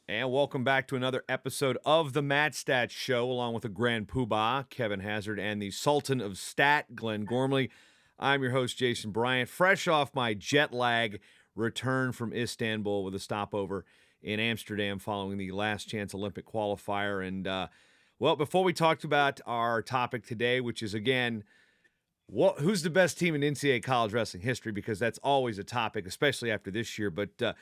And welcome back to another episode of the MatStats Show, along with the Grand Poobah, Kevin Hazard, and the Sultan of Stat, Glenn Gormley. I'm your host, Jason Bryant, fresh off my jet lag return from Istanbul with a stopover in Amsterdam following the last chance Olympic qualifier. And, well, before we talked about our topic today, which is, again, who's the best team in NCAA college wrestling history, because that's always a topic, especially after this year. But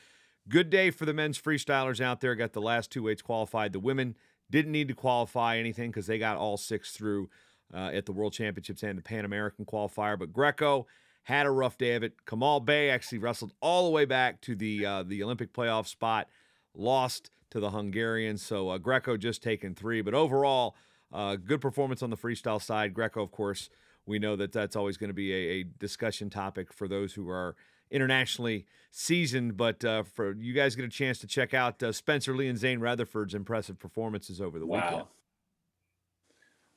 good day for the men's freestylers out there. Got the last two weights qualified. The women didn't need to qualify anything because they got all six through at the World Championships and the Pan American qualifier. But Greco had a rough day of it. Kamal Bey actually wrestled all the way back to the Olympic playoff spot, lost to the Hungarians. So Greco just taken three. But overall, good performance on the freestyle side. Greco, of course, we know that that's always going to be a discussion topic for those who are internationally seasoned. But for you guys get a chance to check out Spencer Lee and Zane Rutherford's impressive performances over the weekend. Wow.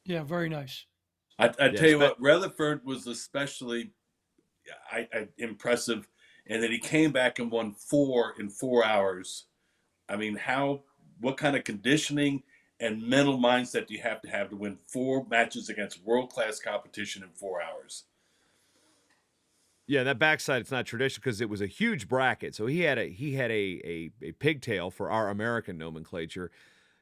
Yeah, very nice. I Yeah, tell you what, Rutherford was especially impressive, and then he came back and won 4 in 4 hours. I mean, what kind of conditioning and mental mindset do you have to win 4 matches against world-class competition in 4 hours? Yeah, that backside, it's not traditional because it was a huge bracket. So he had a pigtail for our American nomenclature.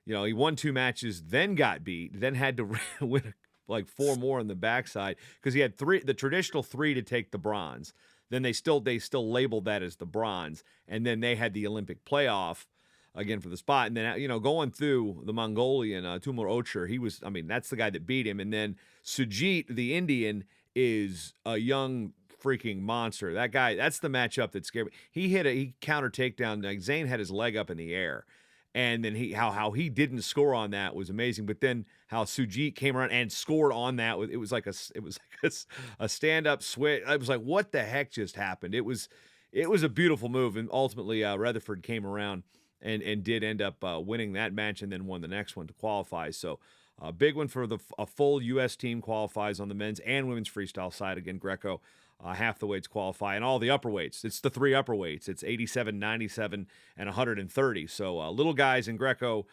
You know, he won 2 matches, then got beat, then had to win like 4 more on the backside because he had the traditional 3 to take the bronze. Then they still labeled that as the bronze, and then they had the Olympic playoff again for the spot. And then going through the Mongolian Tumor Ocher, that's the guy that beat him. And then Sujit, the Indian, is a young freaking monster. That guy, that's the matchup that scared me. He counter takedown. Like Zane had his leg up in the air. And then how he didn't score on that was amazing. But then how Sujit came around and scored on that, it was like a stand up switch. I was like, what the heck just happened? It was a beautiful move, and ultimately Rutherford came around and did end up winning that match, and then won the next one to qualify. So a big one for a full U.S. team qualifies on the men's and women's freestyle side. Again, Greco. Half the weights qualify, and all the upper weights. It's the 3 upper weights. It's 87, 97, and 130. So little guys in Greco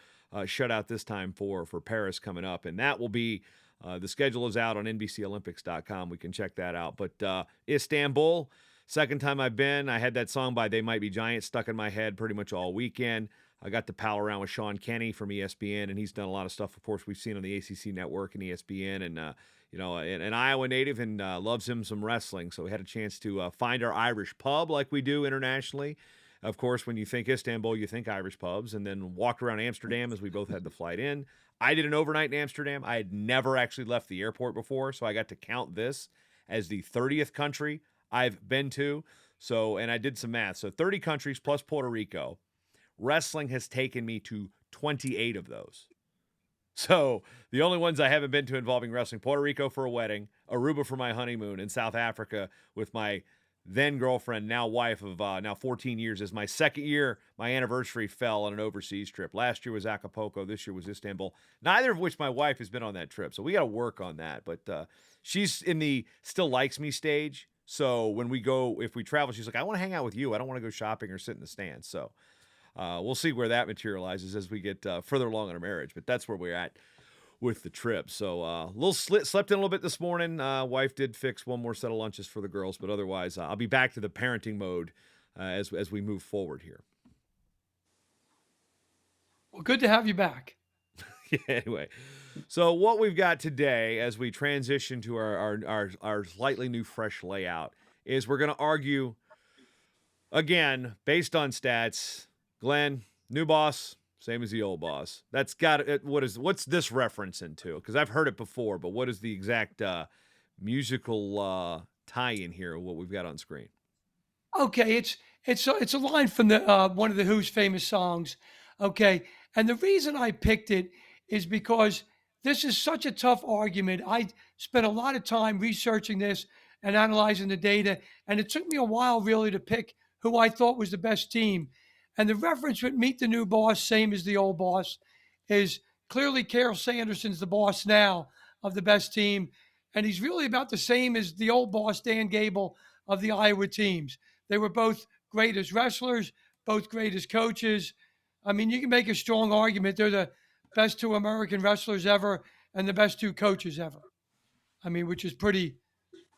shut out this time for Paris coming up, and that will be the schedule is out on NBCOlympics.com. We can check that out. But Istanbul, second time I've been. I had that song by They Might Be Giants stuck in my head pretty much all weekend. I got to pal around with Sean Kenny from ESPN, and he's done a lot of stuff, of course, we've seen on the ACC network and ESPN, and an Iowa native, and loves him some wrestling. So we had a chance to find our Irish pub like we do internationally. Of course, when you think Istanbul, you think Irish pubs, and then walked around Amsterdam as we both had the flight in. I did an overnight in Amsterdam. I had never actually left the airport before, so I got to count this as the 30th country I've been to. So, and I did some math. So 30 countries plus Puerto Rico. Wrestling has taken me to 28 of those. So the only ones I haven't been to involving wrestling: Puerto Rico for a wedding, Aruba for my honeymoon, and South Africa with my then girlfriend, now wife of now 14 years. As my second year, my anniversary fell on an overseas trip. Last year was Acapulco. This year was Istanbul. Neither of which my wife has been on that trip. So we got to work on that. But she's in the still likes me stage. So when we go, if we travel, she's like, I want to hang out with you. I don't want to go shopping or sit in the stands. So we'll see where that materializes as we get further along in our marriage. But that's where we're at with the trip. So slept in a little bit this morning. Wife did fix one more set of lunches for the girls, but otherwise I'll be back to the parenting mode as we move forward here. Well, good to have you back. Yeah, anyway, so what we've got today as we transition to our slightly new, fresh layout is we're going to argue again based on stats. Glenn, new boss, same as the old boss. That's got it. What's this reference into? Because I've heard it before, but what is the exact musical tie-in here? What we've got on screen? Okay, it's a line from the one of the Who's famous songs. Okay, and the reason I picked it is because this is such a tough argument. I spent a lot of time researching this and analyzing the data, and it took me a while really to pick who I thought was the best team. And the reference with Meet the New Boss, same as the old boss, is clearly Carol Sanderson's the boss now of the best team, and he's really about the same as the old boss, Dan Gable, of the Iowa teams. They were both great as wrestlers, both great as coaches. I mean, you can make a strong argument they're the best two American wrestlers ever and the best two coaches ever. I mean, which is pretty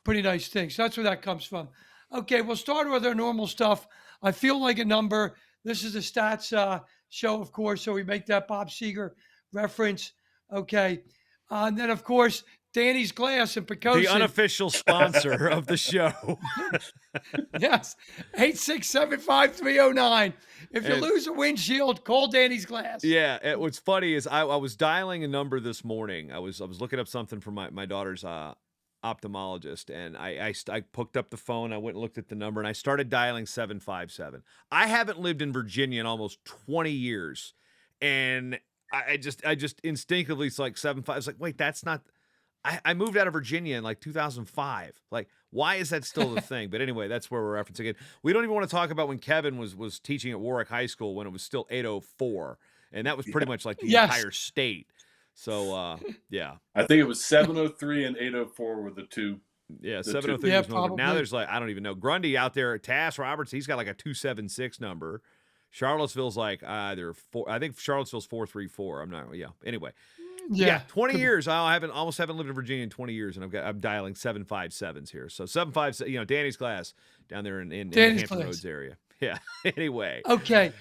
nice thing. So that's where that comes from. Okay, we'll start with our normal stuff. I feel like a number. This is a stats show, of course, so we make that Bob Seger reference. Okay. And then, of course, Danny's Glass and The Precocious. unofficial sponsor of the show. Yes, 867-5309. If you And- lose a windshield, call Danny's Glass. Yeah, what's funny is I was dialing a number this morning. I was looking up something for my daughter's ophthalmologist, and I picked up the phone. I went and looked at the number, and I started dialing 757. I haven't lived in Virginia in almost 20 years, and I just instinctively, it's like 75. It's like, wait, that's not. I moved out of Virginia in like 2005. Like, why is that still the thing? But anyway, that's where we're referencing it. We don't even want to talk about when Kevin was teaching at Warwick High School when it was still 804, and that was pretty much like the Yes. entire state. So, yeah. I think it was 703 and 804 were the two. Yeah, The 703 two. was number. Now Probably. there's like, I don't even know. Grundy out there, Tass Roberts, he's got like a 276 number. Charlottesville's like either four. I think Charlottesville's 434. I'm not. Yeah. Anyway. Yeah, 20 years. I almost haven't lived in Virginia in 20 years, and I'm dialing 757s here. So 757, Danny's Glass down there in the Danny's Hampton Glass. Roads area. Yeah. Anyway. Okay.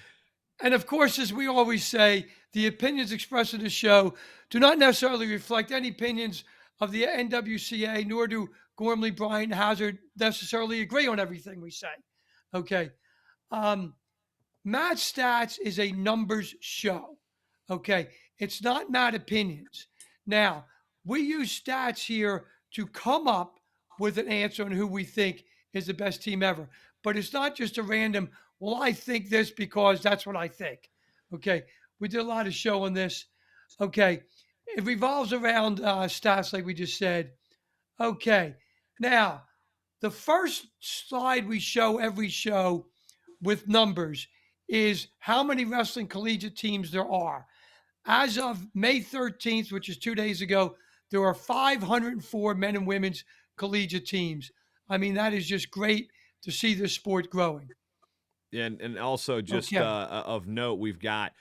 And of course, as we always say, the opinions expressed in the show do not necessarily reflect any opinions of the NWCA, nor do Gormley, Bryant, and Hazard necessarily agree on everything we say. Okay. MatStats is a numbers show. Okay. It's not Matt opinions. Now, we use stats here to come up with an answer on who we think is the best team ever. But it's not just a random, well, I think this because that's what I think. Okay. We did a lot of show on this. Okay. It revolves around stats, like we just said. Okay. Now, the first slide we show every show with numbers is how many wrestling collegiate teams there are. As of May 13th, which is 2 days ago, there are 504 men and women's collegiate teams. I mean, that is just great to see this sport growing. And also just Okay. of note, we've got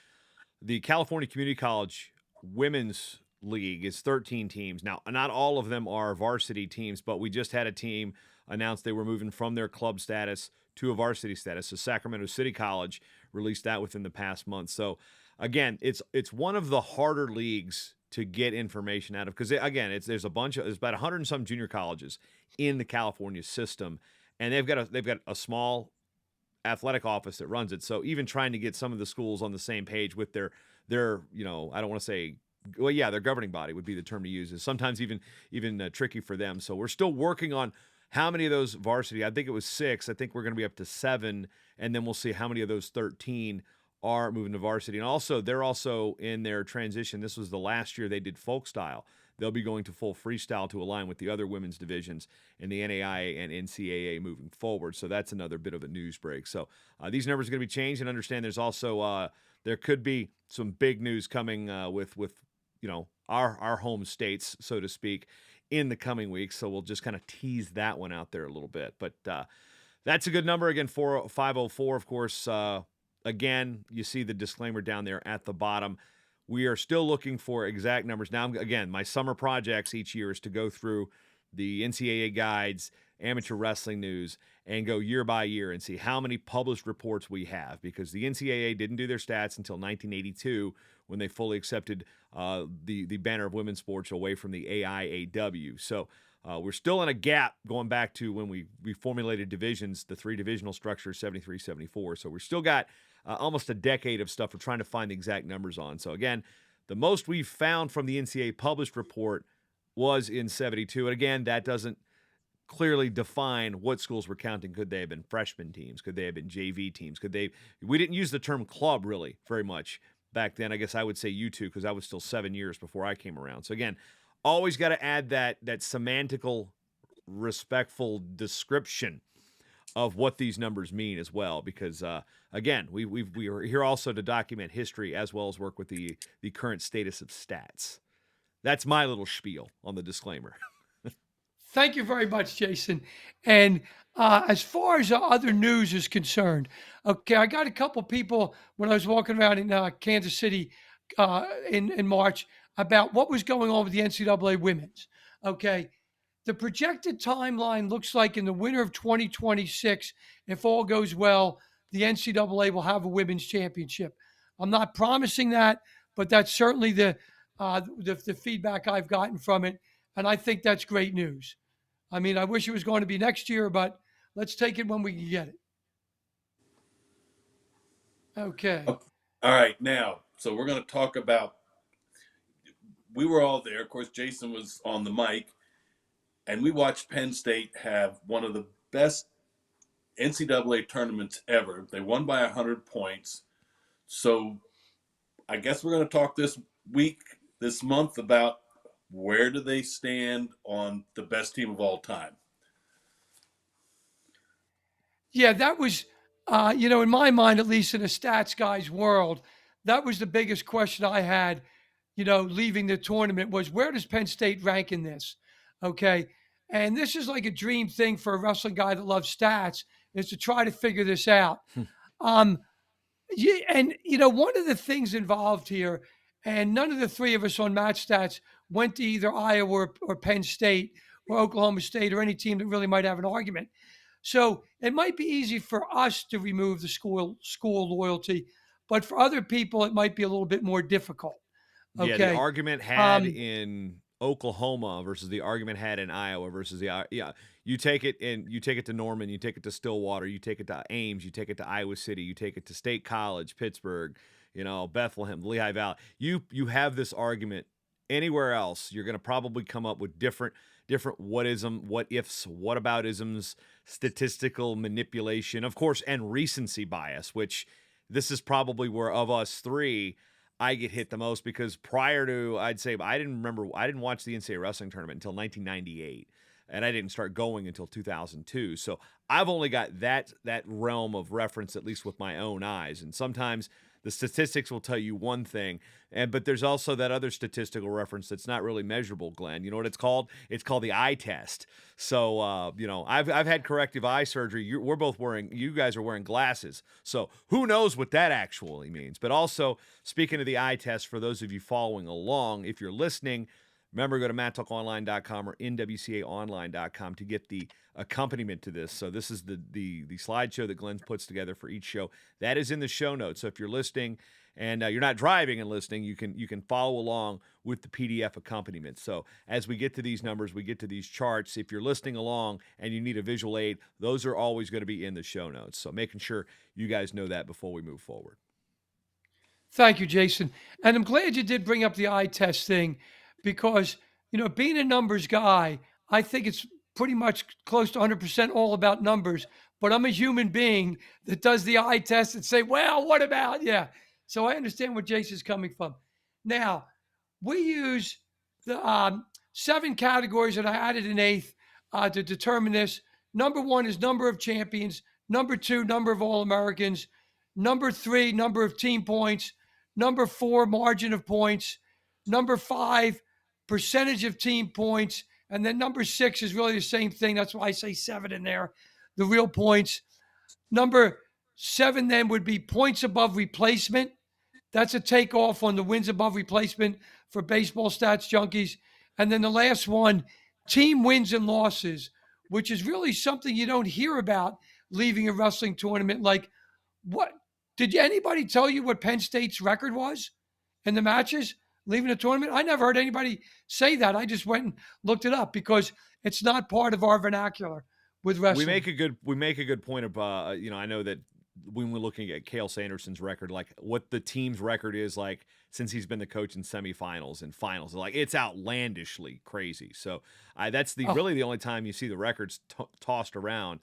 the California Community College Women's League is 13 teams. Now, not all of them are varsity teams, but we just had a team announce they were moving from their club status to a varsity status. So Sacramento City College released that within the past month. So again, it's one of the harder leagues to get information out of because again, there's about 100 and some junior colleges in the California system, and they've got a small athletic office that runs it. So even trying to get some of the schools on the same page with their I don't want to say, well, yeah, their governing body would be the term to use, is sometimes even tricky for them. So we're still working on how many of those varsity. I think it was 6. I think we're going to be up to 7, and then we'll see how many of those 13 are moving to varsity. And also, they're also in their transition. This was the last year they did folk style. They'll be going to full freestyle to align with the other women's divisions in the NAIA and NCAA moving forward. So that's another bit of a news break. So these numbers are going to be changed, and understand there's also there could be some big news coming with our home states, so to speak, in the coming weeks. So we'll just kind of tease that one out there a little bit. But that's a good number. Again, 504, of course. Again, you see the disclaimer down there at the bottom. We are still looking for exact numbers. Now, again, my summer projects each year is to go through the NCAA guides, amateur wrestling news, and go year by year and see how many published reports we have, because the NCAA didn't do their stats until 1982 when they fully accepted the banner of women's sports away from the AIAW. So we're still in a gap going back to when we formulated divisions, the 3 divisional structure, 73, 74. So we're still got almost a decade of stuff we're trying to find the exact numbers on. So again, the most we've found from the NCAA published report was in 72. And again, that doesn't clearly define what schools were counting. Could they have been freshman teams? Could they have been JV teams? We didn't use the term club really very much back then. I guess I would say U2 because I was still 7 years before I came around. So again, always got to add that semantical, respectful description of what these numbers mean as well, because again, we are here also to document history as well as work with the current status of stats. That's my little spiel on the disclaimer. Thank you very much, Jason. And as far as other news is concerned, okay, I got a couple people when I was walking around in Kansas City in March about what was going on with the NCAA women's. Okay, the projected timeline looks like in the winter of 2026, if all goes well, the NCAA will have a women's championship. I'm not promising that, but that's certainly the feedback I've gotten from it, and I think that's great news. I mean, I wish it was going to be next year, but let's take it when we can get it. Okay. Okay. All right, now, so we're going to talk about. We were all there. Of course, Jason was on the mic, and we watched Penn State have one of the best NCAA tournaments ever. They won by 100 points. So I guess we're going to talk this month, about where do they stand on the best team of all time. Yeah, that was, in my mind, at least in a stats guy's world, that was the biggest question I had, leaving the tournament was where does Penn State rank in this? Okay. And this is like a dream thing for a wrestling guy that loves stats is to try to figure this out. um, yeah, and one of the things involved here, and none of the three of us on MatStats went to either Iowa or Penn State or Oklahoma State or any team that really might have an argument. So it might be easy for us to remove the school loyalty, but for other people, it might be a little bit more difficult. Yeah, the Okay. argument had in Oklahoma versus the argument had in Iowa versus you take it to Norman, you take it to Stillwater, you take it to Ames, you take it to Iowa City, you take it to State College, Pittsburgh, Bethlehem, Lehigh Valley. You have this argument anywhere else, you're going to probably come up with different what ifs, what about isms, statistical manipulation, of course, and recency bias, which this is probably where of us three I get hit the most because prior to, I'd say, I didn't watch the NCAA wrestling tournament until 1998, and I didn't start going until 2002. So I've only got that realm of reference, at least with my own eyes. And sometimes the statistics will tell you one thing, but there's also that other statistical reference that's not really measurable, Glenn. You know what it's called? It's called the eye test. So, I've had corrective eye surgery. You guys are wearing glasses. So who knows what that actually means? But also, speaking of the eye test, for those of you following along, if you're listening, remember, go to mattalkonline.com or nwcaonline.com to get the accompaniment to this. So this is the slideshow that Glenn puts together for each show. That is in the show notes. So if you're listening and you're not driving and listening, you can follow along with the PDF accompaniment. So as we get to these numbers, we get to these charts. If you're listening along and you need a visual aid, those are always going to be in the show notes. So making sure you guys know that before we move forward. Thank you, Jason. And I'm glad you did bring up the eye test thing because, being a numbers guy, I think it's pretty much close to 100% all about numbers. But I'm a human being that does the eye test and say, well, what about? Yeah. So I understand where Jason's coming from. Now, we use the 7 categories, and I added an 8th to determine this. Number 1 is number of champions. Number 2, number of All-Americans. Number 3, number of team points. Number 4, margin of points. Number 5, percentage of team points. And then number 6 is really the same thing. That's why I say 7 in there, the real points. Number 7 then would be points above replacement. That's a takeoff on the wins above replacement for baseball stats junkies. And then the last one, team wins and losses, which is really something you don't hear about leaving a wrestling tournament. Like, what did anybody tell you what Penn State's record was in the matches leaving the tournament? I never heard anybody say that. I just went and looked it up because it's not part of our vernacular with wrestling. We make a good point of I know that when we're looking at Cale Sanderson's record, like what the team's record is like since he's been the coach in semifinals and finals, like it's outlandishly crazy. So that's really the only time you see the records tossed around.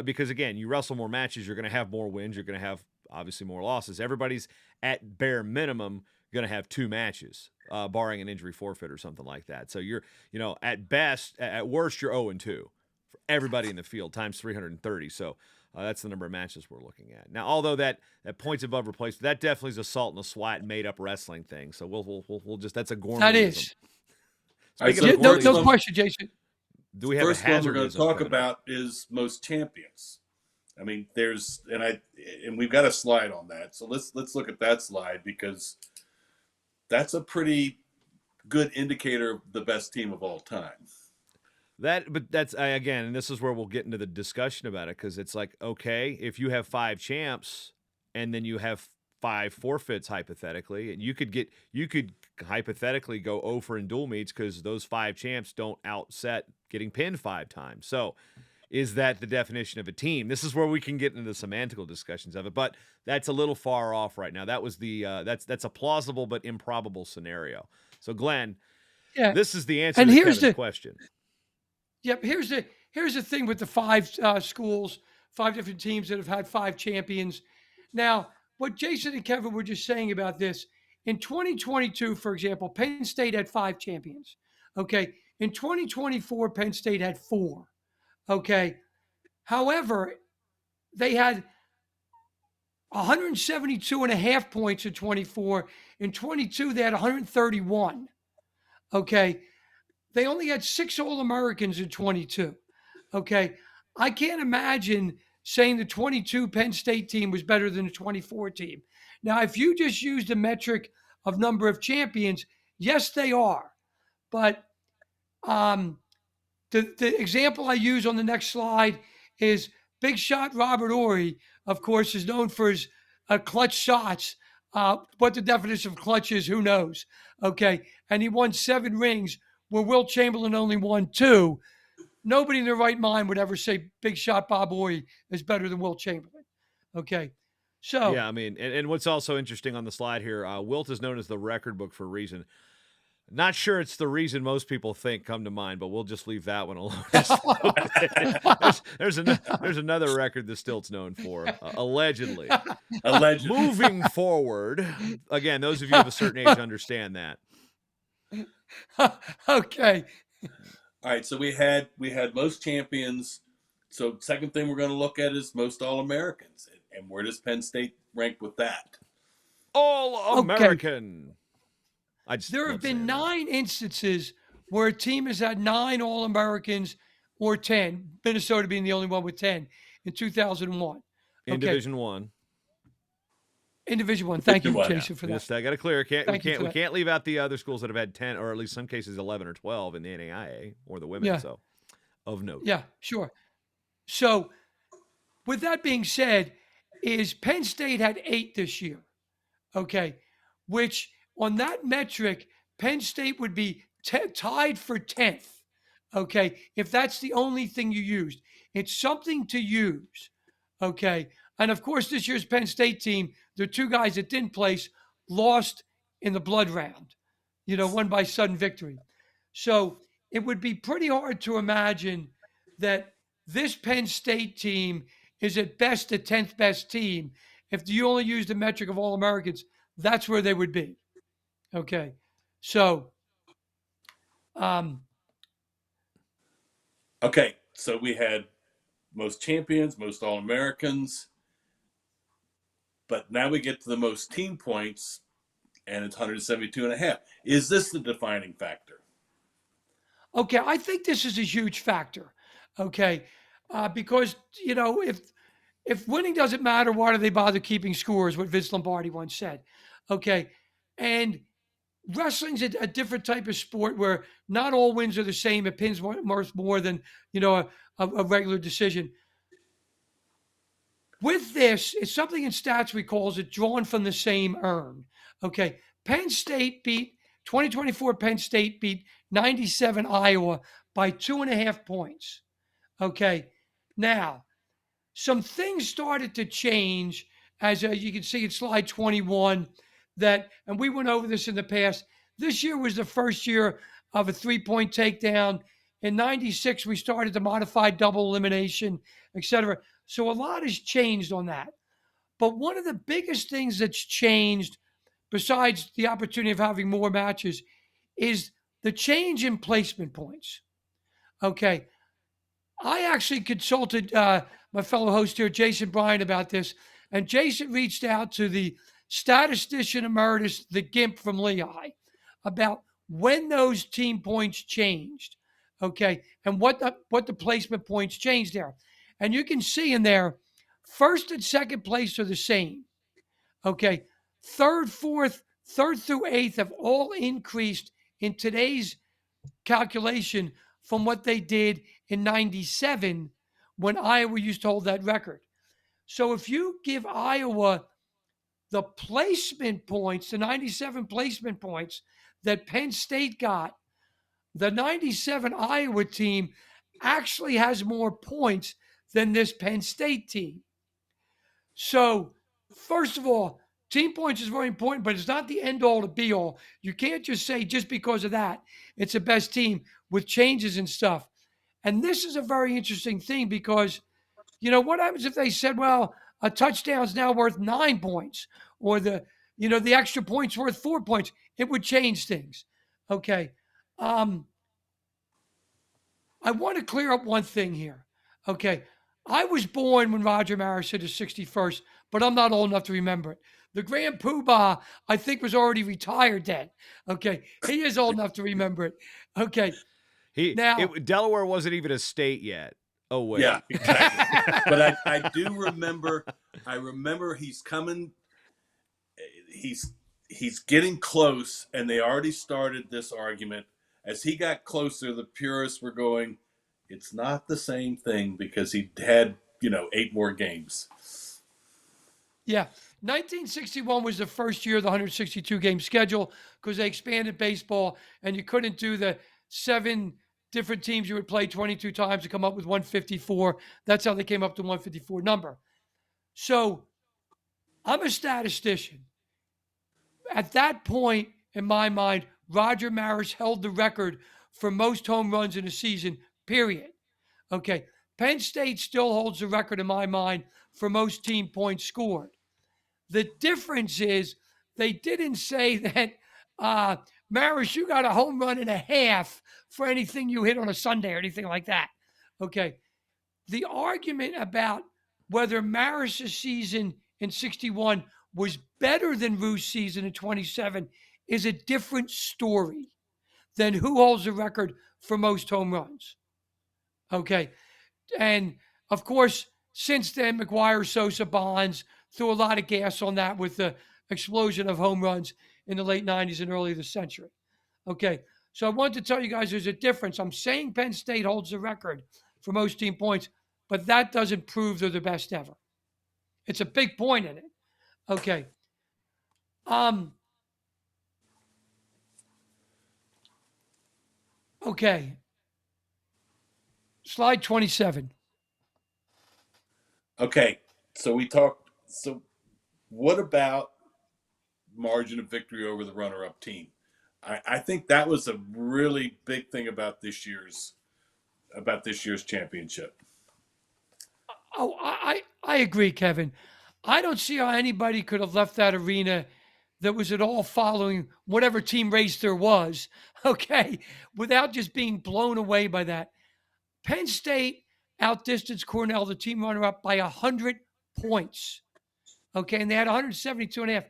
Because again, you wrestle more matches, you're going to have more wins, you're going to have obviously more losses. Everybody's at bare minimum going to have 2 matches, barring an injury forfeit or something like that. So you're, at best, at worst, you're 0-2 for everybody in the field times 330. So that's the number of matches we're looking at. Now, although that points above replacement, that definitely is a salt and a SWAT made up wrestling thing. So we'll just, that's a Gormley. That is. Right, no question, Jason. Do we have a First one we're going to hazardism talk coming up? about is most champions. I mean, and we've got a slide on that. So let's look at that slide, because that's a pretty good indicator of the best team of all time. But that's again, and this is where we'll get into the discussion about it, because it's like, okay, if you have 5 champs and then you have 5 forfeits hypothetically, and you could hypothetically go over in dual meets because those 5 champs don't outset getting pinned 5 times. So, is that the definition of a team? This is where we can get into the semantical discussions of it, but that's a little far off right now. That was the that's a plausible but improbable scenario. So, Glenn, Yeah. this is the answer And to here's Kevin's the question. Yep. Here's the thing with the 5 schools, 5 different teams that have had 5 champions. Now, what Jason and Kevin were just saying about this, in 2022, for example, Penn State had 5 champions. Okay. In 2024, Penn State had 4. Okay. However, they had 172 and a half points in 24. In 22, they had 131. Okay. They only had 6 All-Americans in 22. Okay. I can't imagine saying the 22 Penn State team was better than the 24 team. Now, if you just use the metric of number of champions, yes, they are. But the example I use on the next slide is big shot Robert Ory, of course, is known for his clutch shots. What the definition of clutch is, who knows? Okay. And he won 7 rings where Wilt Chamberlain only won 2. Nobody in their right mind would ever say big shot Bob Ory is better than Wilt Chamberlain. Okay. So, Yeah, I mean, and what's also interesting on the slide here, Wilt is known as the record book for a reason. Not sure it's the reason most people think come to mind, but we'll just leave that one alone. there's another record that Stilt's known for, allegedly. Allegedly. Moving forward, again, those of you of a certain age understand that. okay. All right, so we had most champions. So second thing we're going to look at is most All-Americans. And where does Penn State rank with that? All-American. There have been 9 instances where a team has had 9 All-Americans or 10, Minnesota being the only one with 10 in 2001. In Division 1. In Division 1. Thank you, Division 1, Jason, for that. Yes, I got to clear. We can't leave out the other schools that have had 10, or at least some cases 11 or 12 in the NAIA or the women. Yeah. So, of note. Yeah, sure. So, with that being said, is Penn State had 8 this year. Okay, which on that metric, Penn State would be tied for 10th. Okay, if that's the only thing you used, it's something to use. Okay, and of course, this year's Penn State team, the 2 guys that didn't place, lost in the blood round, won by sudden victory. So it would be pretty hard to imagine that this Penn State team is at best the 10th best team. If you only use the metric of All-Americans, that's where they would be. Okay. So, Okay, so we had most champions, most All-Americans, but now we get to the most team points, and it's 172 and a half. Is this the defining factor? Okay, I think this is a huge factor. Okay, because if winning doesn't matter, why do they bother keeping scores? What Vince Lombardi once said. Okay, and wrestling's a different type of sport where not all wins are the same. It pins more than a regular decision. With this, it's something in stats we calls it drawn from the same urn. Okay, 2024 Penn State beat 97 Iowa by 2.5 points. Okay, now some things started to change as you can see in slide 21 and we went over this in the past. This year was the first year of a 3-point takedown. In 96, we started the modified double elimination, etc. So a lot has changed on that. But one of the biggest things that's changed, besides the opportunity of having more matches, is the change in placement points. Okay. I actually consulted my fellow host here, Jason Bryant, about this. And Jason reached out to the statistician emeritus, the GIMP from Lehigh, about when those team points changed. Okay, and what the placement points changed there, and you can see in there, first and second place are the same. Okay, third, fourth, third through eighth have all increased in today's calculation from what they did in '97 when Iowa used to hold that record. So if you give Iowa the placement points, the '97 placement points that Penn State got, the '97 Iowa team actually has more points than this Penn State team. So, first of all, team points is very important, but it's not the end all to be all. You can't just say just because of that, it's the best team with changes and stuff. And this is a very interesting thing because, what happens if they said, well, a touchdown's now worth 9 points or the extra point's worth 4 points? It would change things. Okay. I want to clear up one thing here. Okay. I was born when Roger Maris hit his 61st, but I'm not old enough to remember it. The Grand Poobah, I think, was already retired then. Okay. He is old enough to remember it. Okay. Delaware wasn't even a state yet. Oh, wait. Yeah, exactly. But I do remember, he's coming, he's getting close, and they already started this argument. As he got closer, the purists were going, it's not the same thing because he had, 8 more games. Yeah. 1961 was the first year of the 162 game schedule because they expanded baseball and you couldn't do the 7 different teams you would play 22 times to come up with 154. That's how they came up to 154 number. So I'm a statistician. At that point, in my mind, Roger Maris held the record for most home runs in a season, period. Okay. Penn State still holds the record in my mind for most team points scored. The difference is they didn't say that, Maris, you got a home run and a half for anything you hit on a Sunday or anything like that. Okay. The argument about whether Maris's season in 61 was better than Ruth's season in 27 is a different story than who holds the record for most home runs. Okay. And of course, since then, McGuire, Sosa, Bonds threw a lot of gas on that with the explosion of home runs in the late 90s and early this century. Okay. So I want to tell you guys there's a difference. I'm saying Penn State holds the record for most team points, but that doesn't prove they're the best ever. It's a big point in it. Okay. Okay. Slide 27. Okay. So what about margin of victory over the runner-up team? I think that was a really big thing about this year's championship. Oh, I agree, Kevin. I don't see how anybody could have left that arena that was at all following whatever team race there was, okay, without just being blown away by that. Penn State outdistanced Cornell, the team runner-up, by 100 points, okay, and they had 172 and a half.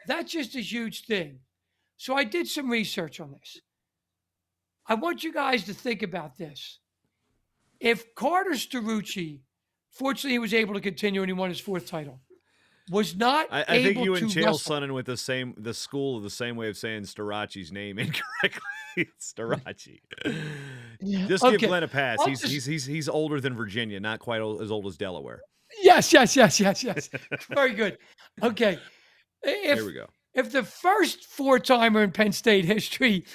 That's just a huge thing. So I did some research on this. I want you guys to think about this. If Carter Sterucci, fortunately, he was able to continue and he won his 4th title, was not I able think you to and Chael wrestle. Sonnen with the school of the same way of saying Starachi's name incorrectly. It's Starachi. Just give Glenn a pass. He's older than Virginia, not quite as old as Delaware. Yes. Very good. Okay. Here we go. If the first 4-timer in Penn State history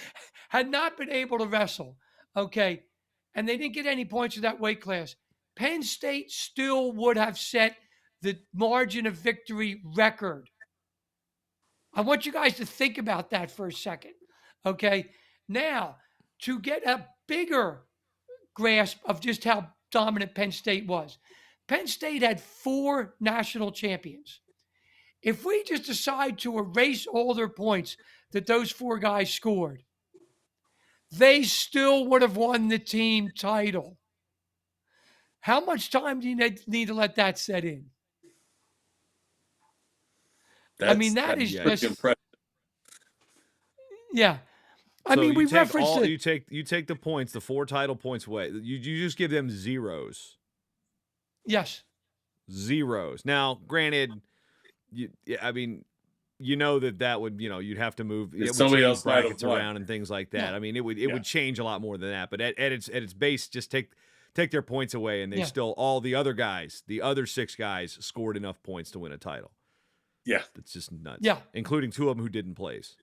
had not been able to wrestle, okay, and they didn't get any points in that weight class, Penn State still would have set the margin of victory record. I want you guys to think about that for a second, okay? Now, to get a bigger grasp of just how dominant Penn State was, Penn State had 4 national champions. If we just decide to erase all their points that those 4 guys scored, they still would have won the team title. How much time do you need to let that set in? That is just impressive. Yeah. I So mean, you we take referenced all it. you take the points, the 4 title points away. You just give them zeros. Yes. Zeros. Now, granted, I mean, you know that would, you'd have to move. If It would somebody change else might have brackets won. around and things like that. Yeah. I mean, it Yeah. would change a lot more than that. But at its base, just take their points away, and they Yeah. still, all the other guys, the other 6 guys, scored enough points to win a title. Yeah. That's just nuts. Yeah. Including 2 of them who didn't place.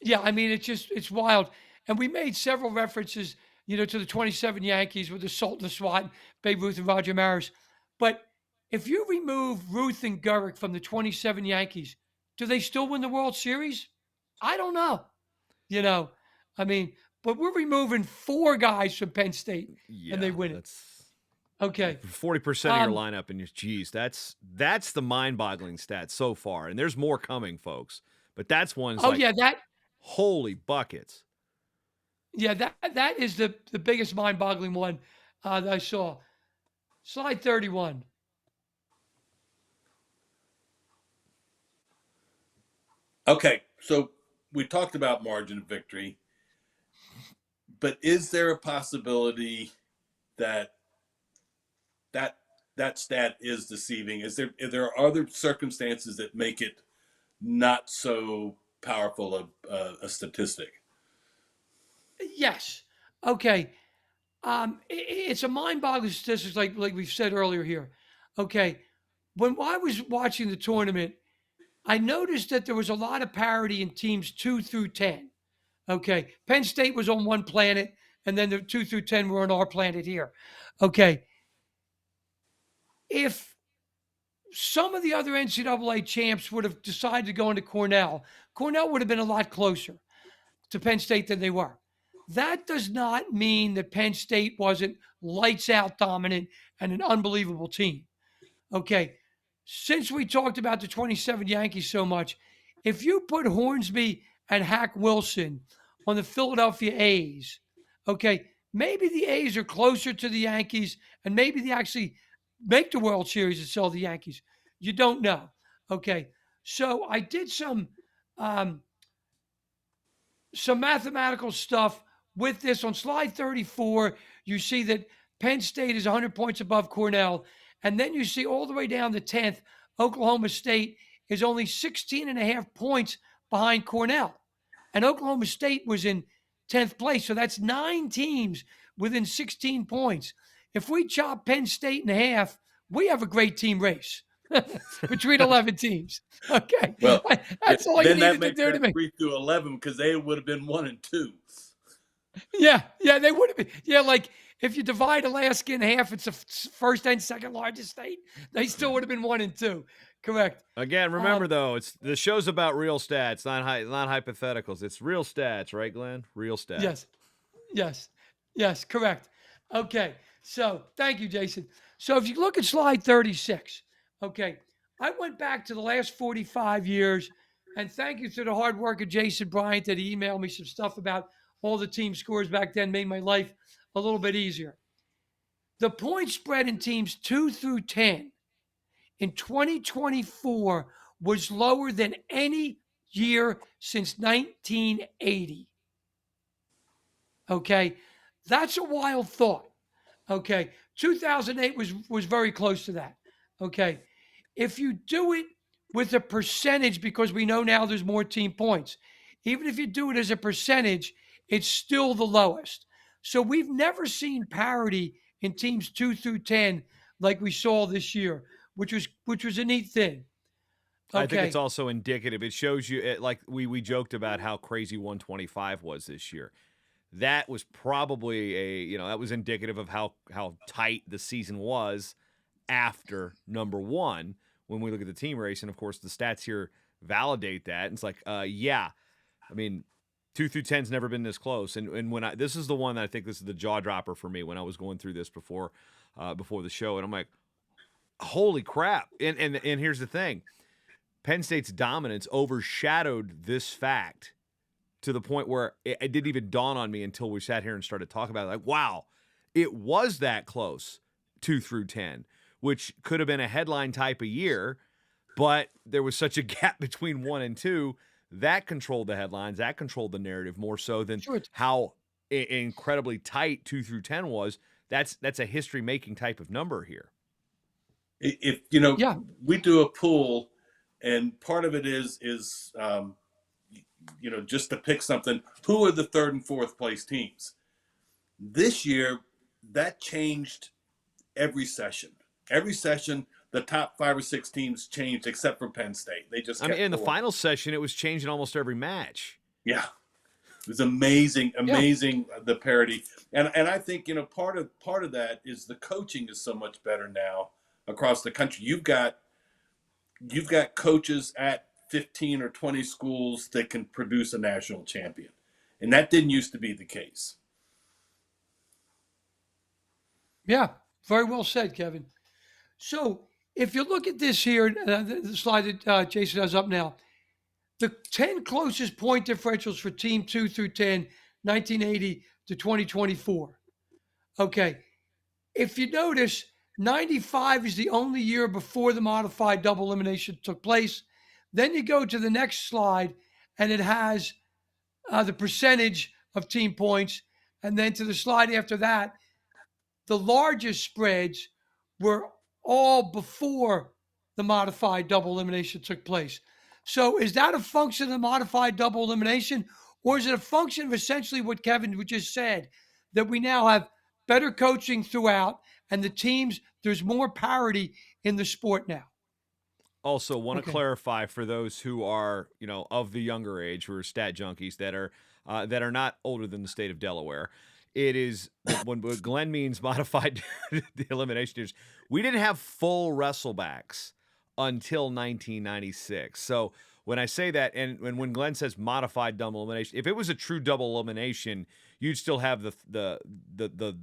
Yeah, I mean, it's wild. And we made several references, to the 27 Yankees with the Sultan of SWAT, Babe Ruth and Roger Maris. But if you remove Ruth and Gurrick from the 27 Yankees, do they still win the World Series? I don't know. I mean, but we're removing 4 guys from Penn State and they Yeah, win it. that's Okay. 40% of your lineup, and geez, that's the mind-boggling stat so far. And there's more coming, folks. But that's one's Oh like, yeah, holy buckets. that is the biggest mind-boggling one that I saw. Slide 31. Okay, so we talked about margin of victory, but is there a possibility that that stat is deceiving? Is there other circumstances that make it not so powerful a statistic? Yes. Okay. It's a mind-boggling statistics, like we've said earlier here. Okay. When I was watching the tournament, I noticed that there was a lot of parity in teams 2 through 10. Okay. Penn State was on one planet, and then the 2 through 10 were on our planet here. Okay. If some of the other NCAA champs would have decided to go into Cornell would have been a lot closer to Penn State than they were. That does not mean that Penn State wasn't lights out dominant and an unbelievable team. Okay. Since we talked about the 27 Yankees so much, if you put Hornsby and Hack Wilson on the Philadelphia A's, okay, maybe the A's are closer to the Yankees and maybe they actually make the World Series and sell the Yankees. You don't know. Okay. So I did um, some mathematical stuff with this. On slide 34, you see that Penn State is 100 points above Cornell. And then you see all the way down to 10th, Oklahoma State is only 16 and a half points behind Cornell. And Oklahoma State was in 10th place. So that's 9 teams within 16 points. If we chop Penn State in half, we have a great team race between 11 teams. Okay. Well, that's all you then that needed to makes do to that me. 3 through 11 because they would have been 1 and 2. Yeah, they would have been. Yeah, like if you divide Alaska in half, it's the first and second largest state. They still would have been 1 and 2. Correct. Again, remember though, it's the show's about real stats, not hypotheticals. It's real stats, right, Glenn? Real stats. Yes, correct. Okay, so thank you, Jason. So if you look at slide 36, okay, I went back to the last 45 years, and thank you to the hard work of Jason Bryant that he emailed me some stuff about all the team scores back then, made my life a little bit easier. The point spread in teams 2 through 10 in 2024 was lower than any year since 1980. Okay, that's a wild thought. Okay, 2008 was very close to that. Okay, if you do it with a percentage, because we know now there's more team points, even if you do it as a percentage, it's still the lowest. So we've never seen parity in teams 2 through 10 like we saw this year, which was a neat thing. Okay. I think it's also indicative. It shows you, like we joked about how crazy 125 was this year. That was probably that was indicative of how tight the season was after number 1 when we look at the team race. And of course, the stats here validate that. And it's like, yeah, I mean, 2 through 10's never been this close. And when this is the one that I think this is the jaw dropper for me when I was going through this before the show. And I'm like, holy crap. And here's the thing. Penn State's dominance overshadowed this fact to the point where it didn't even dawn on me until we sat here and started talking about it. Like, wow, it was that close, 2 through 10, which could have been a headline type of year, but there was such a gap between 1 and 2 that controlled the headlines, that controlled the narrative more so than Sure. how incredibly tight 2 through 10 was. That's a history making type of number here. If Yeah. we do a pool, and part of it is just to pick something, who are the third and fourth place teams? This year, that changed every session. Every session, the top 5 or 6 teams changed, except for Penn State. They just kept In the going. final session, it was changing almost every match. Yeah, it was amazing, the parity, and I think part of that is the coaching is so much better now across the country. You've got coaches at 15 or 20 schools that can produce a national champion, and that didn't used to be the case. Yeah. Very well said, Kevin. So if you look at this here, the slide that Jason has up now, the 10 closest point differentials for Team 2 through 10, 1980 to 2024. Okay. If you notice, 95 is the only year before the modified double elimination took place. Then you go to the next slide, and it has the percentage of team points. And then to the slide after that, the largest spreads were all before the modified double elimination took place. So is that a function of the modified double elimination, or is it a function of essentially what Kevin just said, that we now have better coaching throughout and the teams, there's more parity in the sport now? Also, want to Okay. clarify for those who are, of the younger age, who are stat junkies that are not older than the state of Delaware. It is when what Glenn means modified the elimination is we didn't have full wrestlebacks until 1996. So when I say that, and when Glenn says modified double elimination, if it was a true double elimination, you'd still have the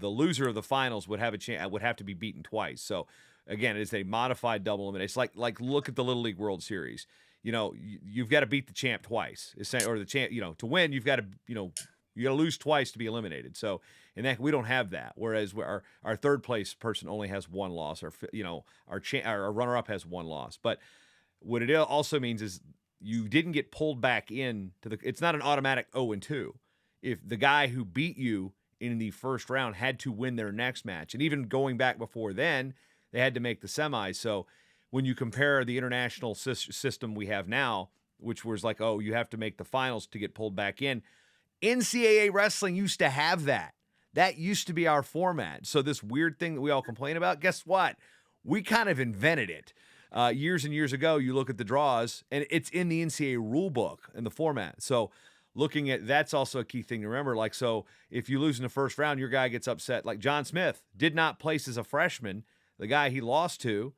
loser of the finals would have a chance, would have to be beaten twice. So again, it is a modified double elimination. Like look at the Little League World Series. You've got to beat the champ twice, or the champ. To win, you've got to you got to lose twice to be eliminated. So in that, we don't have that. Whereas our third place person only has one loss, or our runner up has one loss. But what it also means is you didn't get pulled back in to the. It's not an automatic 0-2. If the guy who beat you in the first round had to win their next match, and even going back before then, they had to make the semis. So when you compare the international system we have now, which was like, oh, you have to make the finals to get pulled back in. NCAA wrestling used to have that. That used to be our format. So this weird thing that we all complain about, guess what? We kind of invented it. Years and years ago, you look at the draws, and it's in the NCAA rule book and the format. So looking at that's also a key thing to remember. Like, so if you lose in the first round, your guy gets upset. Like John Smith did not place as a freshman. The guy he lost to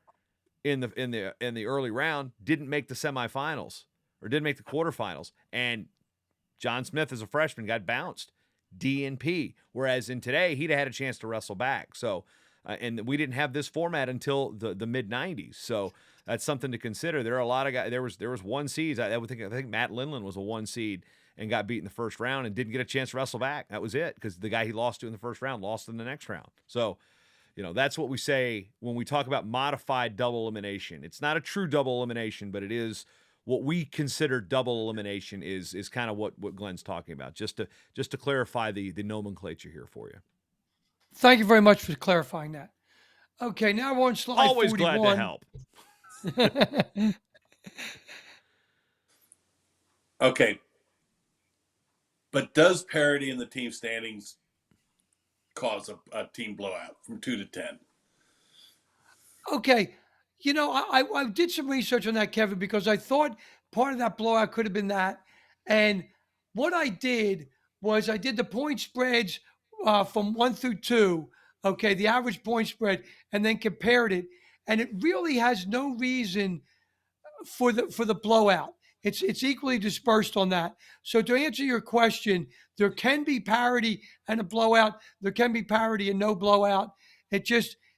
in the early round didn't make the semifinals or didn't make the quarterfinals. And John Smith as a freshman got bounced, DNP. Whereas in today, he'd have had a chance to wrestle back. So, and we didn't have this format until the mid '90s. So that's something to consider. There are a lot of guys. There was one seed. I think Matt Lindland was a 1 seed and got beat in the first round and didn't get a chance to wrestle back. That was it, because the guy he lost to in the first round lost in the next round. So, that's what we say when we talk about modified double elimination. It's not a true double elimination, but it is what we consider double elimination is kind of what Glenn's talking about, just to clarify the nomenclature here for you. Thank you very much for clarifying that. Okay, now we're on slide Always 41. glad to help. Okay. But does parity in the team standings cause a team blowout from 2 to 10? Okay. I did some research on that, Kevin, because I thought part of that blowout could have been that. And what I did was I did the point spreads from 1 through 2, okay, the average point spread, and then compared it. And it really has no reason for the blowout. It's equally dispersed on that. So to answer your question, there can be parity and a blowout. There can be parity and no blowout. It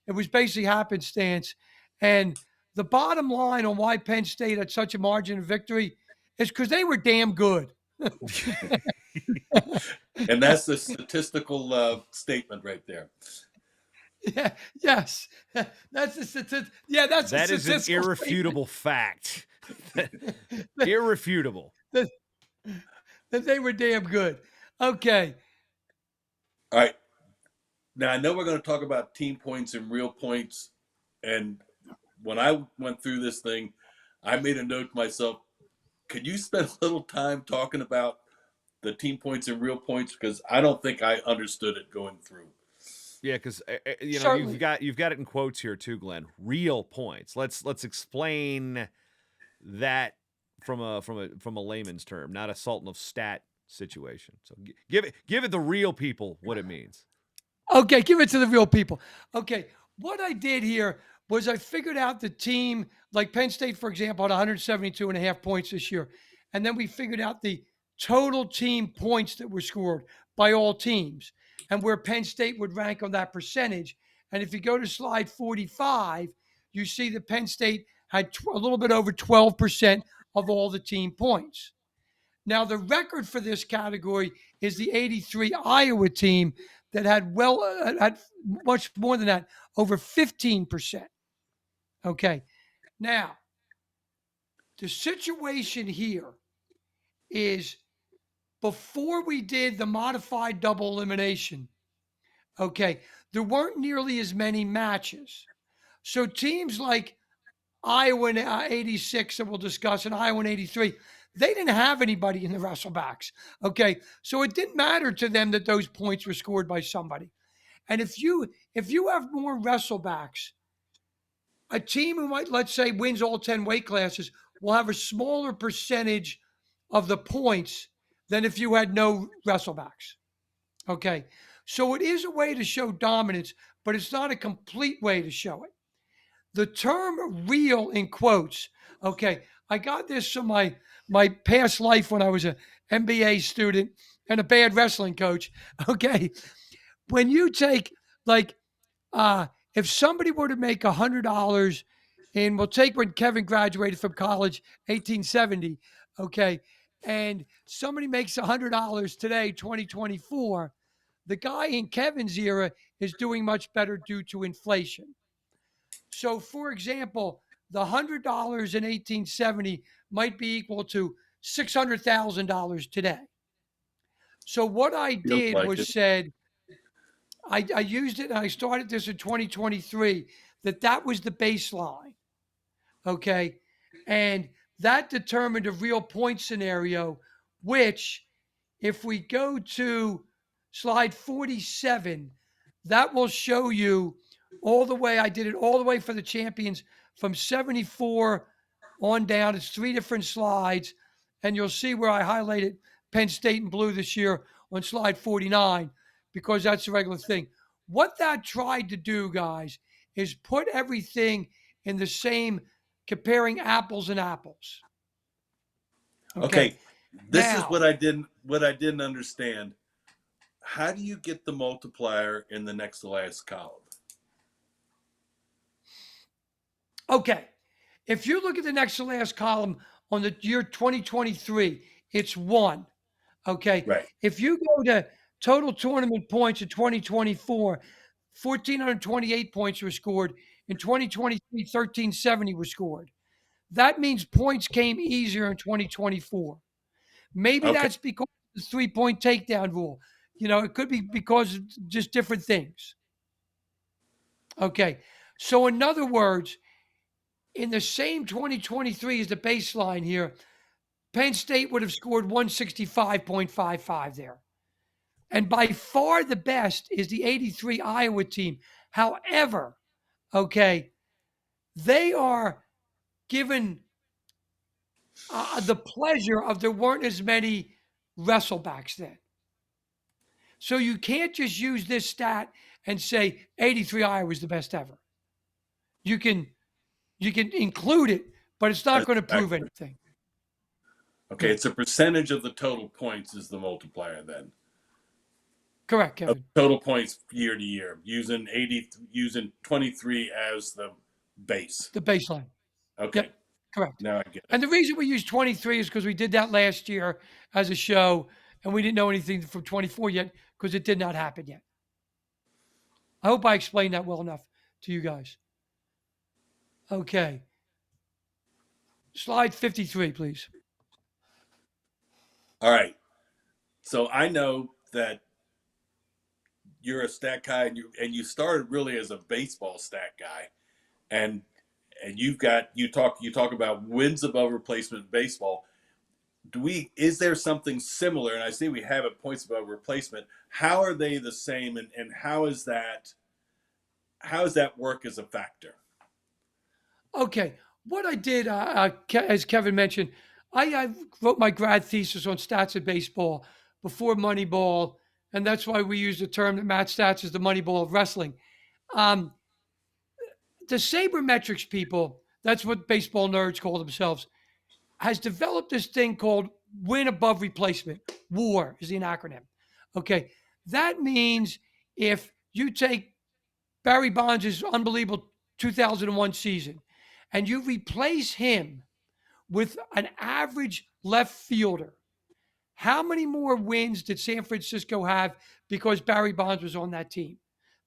was basically happenstance. And the bottom line on why Penn State had such a margin of victory is because they were damn good. And that's the statistical statement right there. Yeah, yes. That's the statistic. Yeah, that is an irrefutable fact. Irrefutable. that they were damn good. Okay. All right. Now I know we're going to talk about team points and real points, and when I went through this thing, I made a note to myself: could you spend a little time talking about the team points and real points, because I don't think I understood it going through. Yeah, because you've Certainly. got it in quotes here too, Glenn. Real points. Let's explain that from a layman's term, not a Sultan of Stat situation. So give it the real people what it means. Okay, give it to the real people. Okay, what I did here was I figured out the team, like Penn State, for example, had 172 and a half points this year. And then we figured out the total team points that were scored by all teams and where Penn State would rank on that percentage. And if you go to slide 45, you see that Penn State had a little bit over 12% of all the team points. Now, the record for this category is the 83 Iowa team that had much more than that, over 15%. Okay. Now, the situation here is before we did the modified double elimination, okay, there weren't nearly as many matches. So teams like Iowa in 86 that we'll discuss, and Iowa in 83, they didn't have anybody in the wrestlebacks. Okay. So it didn't matter to them that those points were scored by somebody. And if you have more wrestlebacks, a team who might, let's say, wins all 10 weight classes will have a smaller percentage of the points than if you had no wrestlebacks. Okay. So it is a way to show dominance, but it's not a complete way to show it. The term real in quotes, okay, I got this from my past life when I was an MBA student and a bad wrestling coach. Okay. When you take like if somebody were to make $100, and we'll take when Kevin graduated from college, 1870, okay, and somebody makes $100 today, 2024, the guy in Kevin's era is doing much better due to inflation. So, for example, the $100 in 1870 might be equal to $600,000 today. So, what I Feels did like was it. said, I used it and I started this in 2023, that was the baseline. Okay. And that determined a real point scenario, which, if we go to slide 47, that will show you all the way. I did it all the way for the champions from 74 on down. It's three different slides. And you'll see where I highlighted Penn State in blue this year on slide 49, because that's the regular thing. What that tried to do, guys, is put everything in the same, comparing apples and apples. Okay. Okay, this is Now, what I didn't understand. How do you get the multiplier in the next to last column? okay. If you look at the next to last column on the year 2023, it's one. Okay. Right. If you go to total tournament points in 2024, 1,428 points were scored. In 2023, 1,370 were scored. That means points came easier in 2024. Maybe Okay. that's because of the 3-point takedown rule. It could be because of just different things. Okay. So, in other words, in the same 2023 as the baseline here, Penn State would have scored 165.55 there. And by far the best is the 83 Iowa team. However, okay, they are given the pleasure of there weren't as many wrestlebacks then. So you can't just use this stat and say 83 Iowa is the best ever. You can include it, but it's not That's going to prove accurate. anything. Okay, Yeah. it's a percentage of the total points is the multiplier then. Correct, Of Kevin. total points year to year, using 23 as the base. The baseline. Okay, Yep, correct. now I get it. And the reason we use 23 is because we did that last year as a show, and we didn't know anything from 24 yet because it did not happen yet. I hope I explained that well enough to you guys. Okay. Slide 53, please. All right. So I know that you're a stat guy, and you started really as a baseball stat guy, and you talk about wins above replacement in baseball. Is there something similar? And I see we have it points above replacement. How are they the same, and how does that work as a factor? Okay, what I did, as Kevin mentioned, I wrote my grad thesis on stats of baseball before Moneyball, and that's why we use the term that MatStats is the Moneyball of wrestling. Um, the sabermetrics people, that's what baseball nerds call themselves, has developed this thing called win above replacement. WAR is the acronym. Okay, that means if you take Barry Bonds' unbelievable 2001 season and you replace him with an average left fielder, how many more wins did San Francisco have because Barry Bonds was on that team?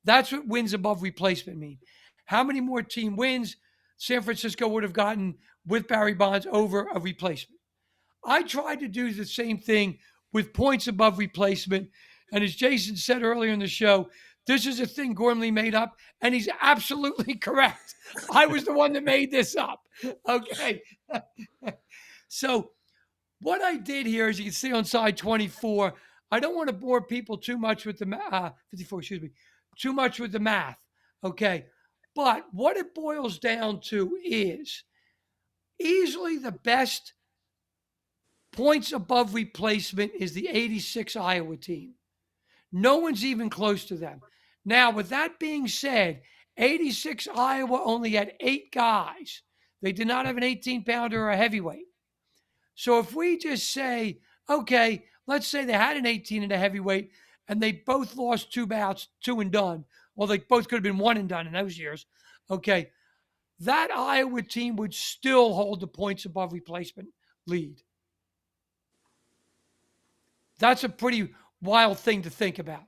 That's what wins above replacement mean. How many more team wins San Francisco would have gotten with Barry Bonds over a replacement? I tried to do the same thing with points above replacement. And as Jason said earlier in the show, this is a thing Gormley made up, and he's absolutely correct. I was the one that made this up. Okay. So, what I did here, as you can see on side 24, I don't want to bore people too much with the 54, excuse me, too much with the math. Okay. But what it boils down to is easily the best points above replacement is the 86 Iowa team. No one's even close to them. Now, with that being said, 86 Iowa only had 8 guys. They did not have an 18-pounder or a heavyweight. So if we just say, okay, let's say they had an 18 and a heavyweight and they both lost 2 bouts, 2 and done. Well, they both could have been 1 and done in those years. Okay, that Iowa team would still hold the points above replacement lead. That's a pretty wild thing to think about,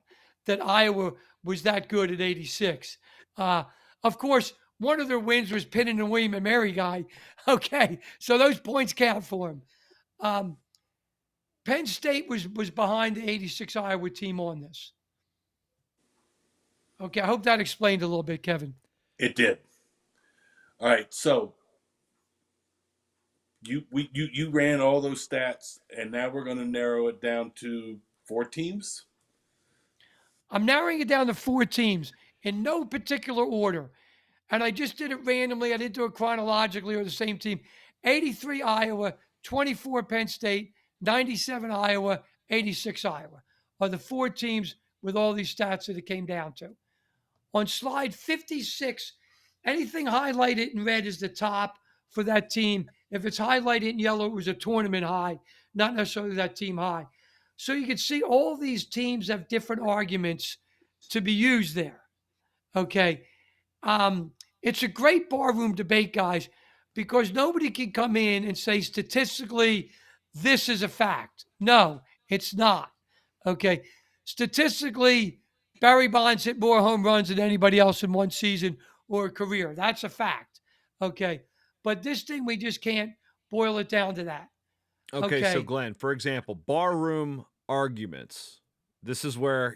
that Iowa was that good at 86. Of course, one of their wins was pinning the William and Mary guy. Okay, so those points count for him. Penn State was behind the 86 Iowa team on this. Okay, I hope that explained a little bit, Kevin. It did. All right. So you ran all those stats, and now we're going to narrow it down to 4 teams. I'm narrowing it down to 4 teams in no particular order. And I just did it randomly. I didn't do it chronologically or the same team. 83 Iowa, 24 Penn State, 97 Iowa, 86 Iowa are the 4 teams with all these stats that it came down to. On slide 56, anything highlighted in red is the top for that team. If it's highlighted in yellow, it was a tournament high, not necessarily that team high. So you can see all these teams have different arguments to be used there. Okay. It's a great barroom debate, guys, because nobody can come in and say statistically, this is a fact. No, it's not. Okay. Statistically, Barry Bonds hit more home runs than anybody else in one season or a career. That's a fact. Okay. But this thing, we just can't boil it down to that. Okay, so Okay. Glenn, for example, barroom arguments. This is where,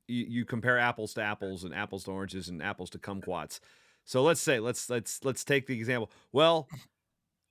you compare apples to apples and apples to oranges and apples to kumquats. So let's take the example. Well,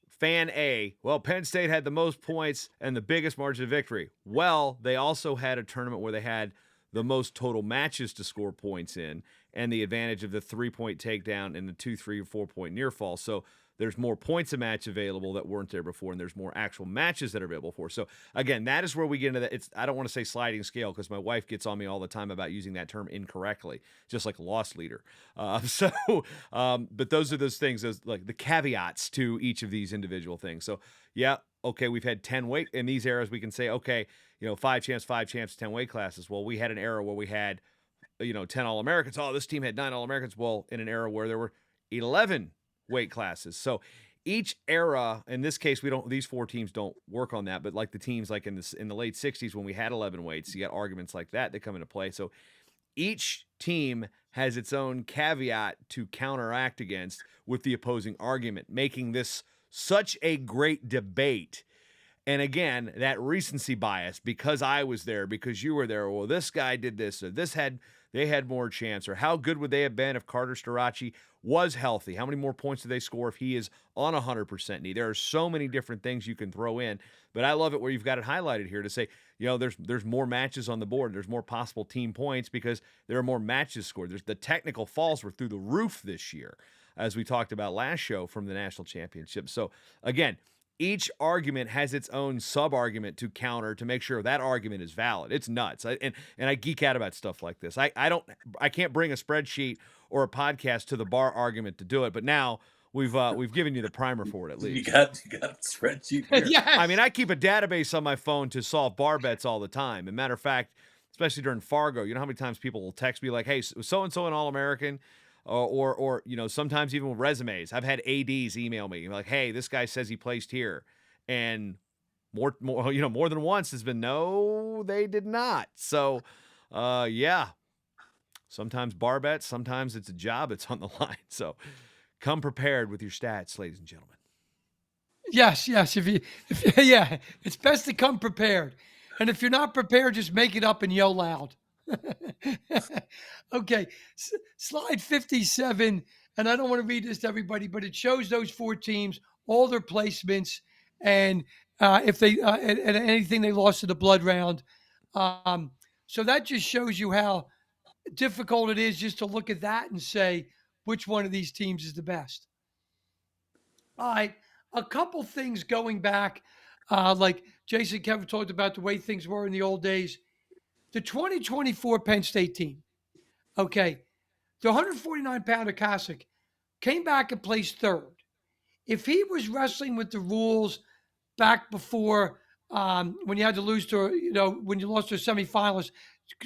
fan A, Penn State had the most points and the biggest margin of victory. Well, they also had a tournament where they had the most total matches to score points in and the advantage of the 3-point takedown and the 2, 3, or 4-point near fall. So there's more points a match available that weren't there before, and there's more actual matches that are available for. So again, that is where we get into that. I don't want to say sliding scale because my wife gets on me all the time about using that term incorrectly, just like loss leader. But those are those things, as like the caveats to each of these individual things. So yeah, okay, we've had 10 weight in these eras. We can say, okay, 5 champs, 10 weight classes. Well, we had an era where we had 10 All-Americans. Oh, this team had 9 All-Americans. Well, in an era where there were 11 weight classes. So each era, in this case, these 4 teams don't work on that, but like the teams like in the late 60s when we had 11 weights, you got arguments like that come into play. So each team has its own caveat to counteract against with the opposing argument, making this such a great debate. And again, that recency bias, because I was there, because you were there, well, this guy did this, or they had more chance, or how good would they have been if Carter Starace was healthy? How many more points do they score if he is on 100% knee? There are so many different things you can throw in, but I love it where you've got it highlighted here to say, there's more matches on the board. There's more possible team points because there are more matches scored. There's the technical falls were through the roof this year, as we talked about last show from the national championship. So again, each argument has its own sub-argument to counter to make sure that argument is valid. It's nuts. And I geek out about stuff like this. I can't bring a spreadsheet or a podcast to the bar argument to do it, but now we've given you the primer for it at least. You got a spreadsheet here? Yes. I mean, I keep a database on my phone to solve bar bets all the time. As a matter of fact, especially during Fargo, you know how many times people will text me like, hey, so-and-so an All-American? Or sometimes even with resumes. I've had ADs email me like, hey, this guy says he placed here. And more than once has been, no, they did not. So, yeah. Sometimes bar bets, sometimes it's a job that's on the line. So come prepared with your stats, ladies and gentlemen. Yes. Yeah, it's best to come prepared. And if you're not prepared, just make it up and yell loud. Okay, slide 57, and I don't want to read this to everybody, but it shows those 4 teams, all their placements, and if they and anything they lost to the blood round. So that just shows you how difficult it is just to look at that and say which one of these teams is the best. All right, a couple things going back, like Jason Kevin talked about the way things were in the old days. The 2024 Penn State team, okay, the 149-pounder Kasich came back and placed 3rd. If he was wrestling with the rules back before when you had to lose to, when you lost to a semifinalist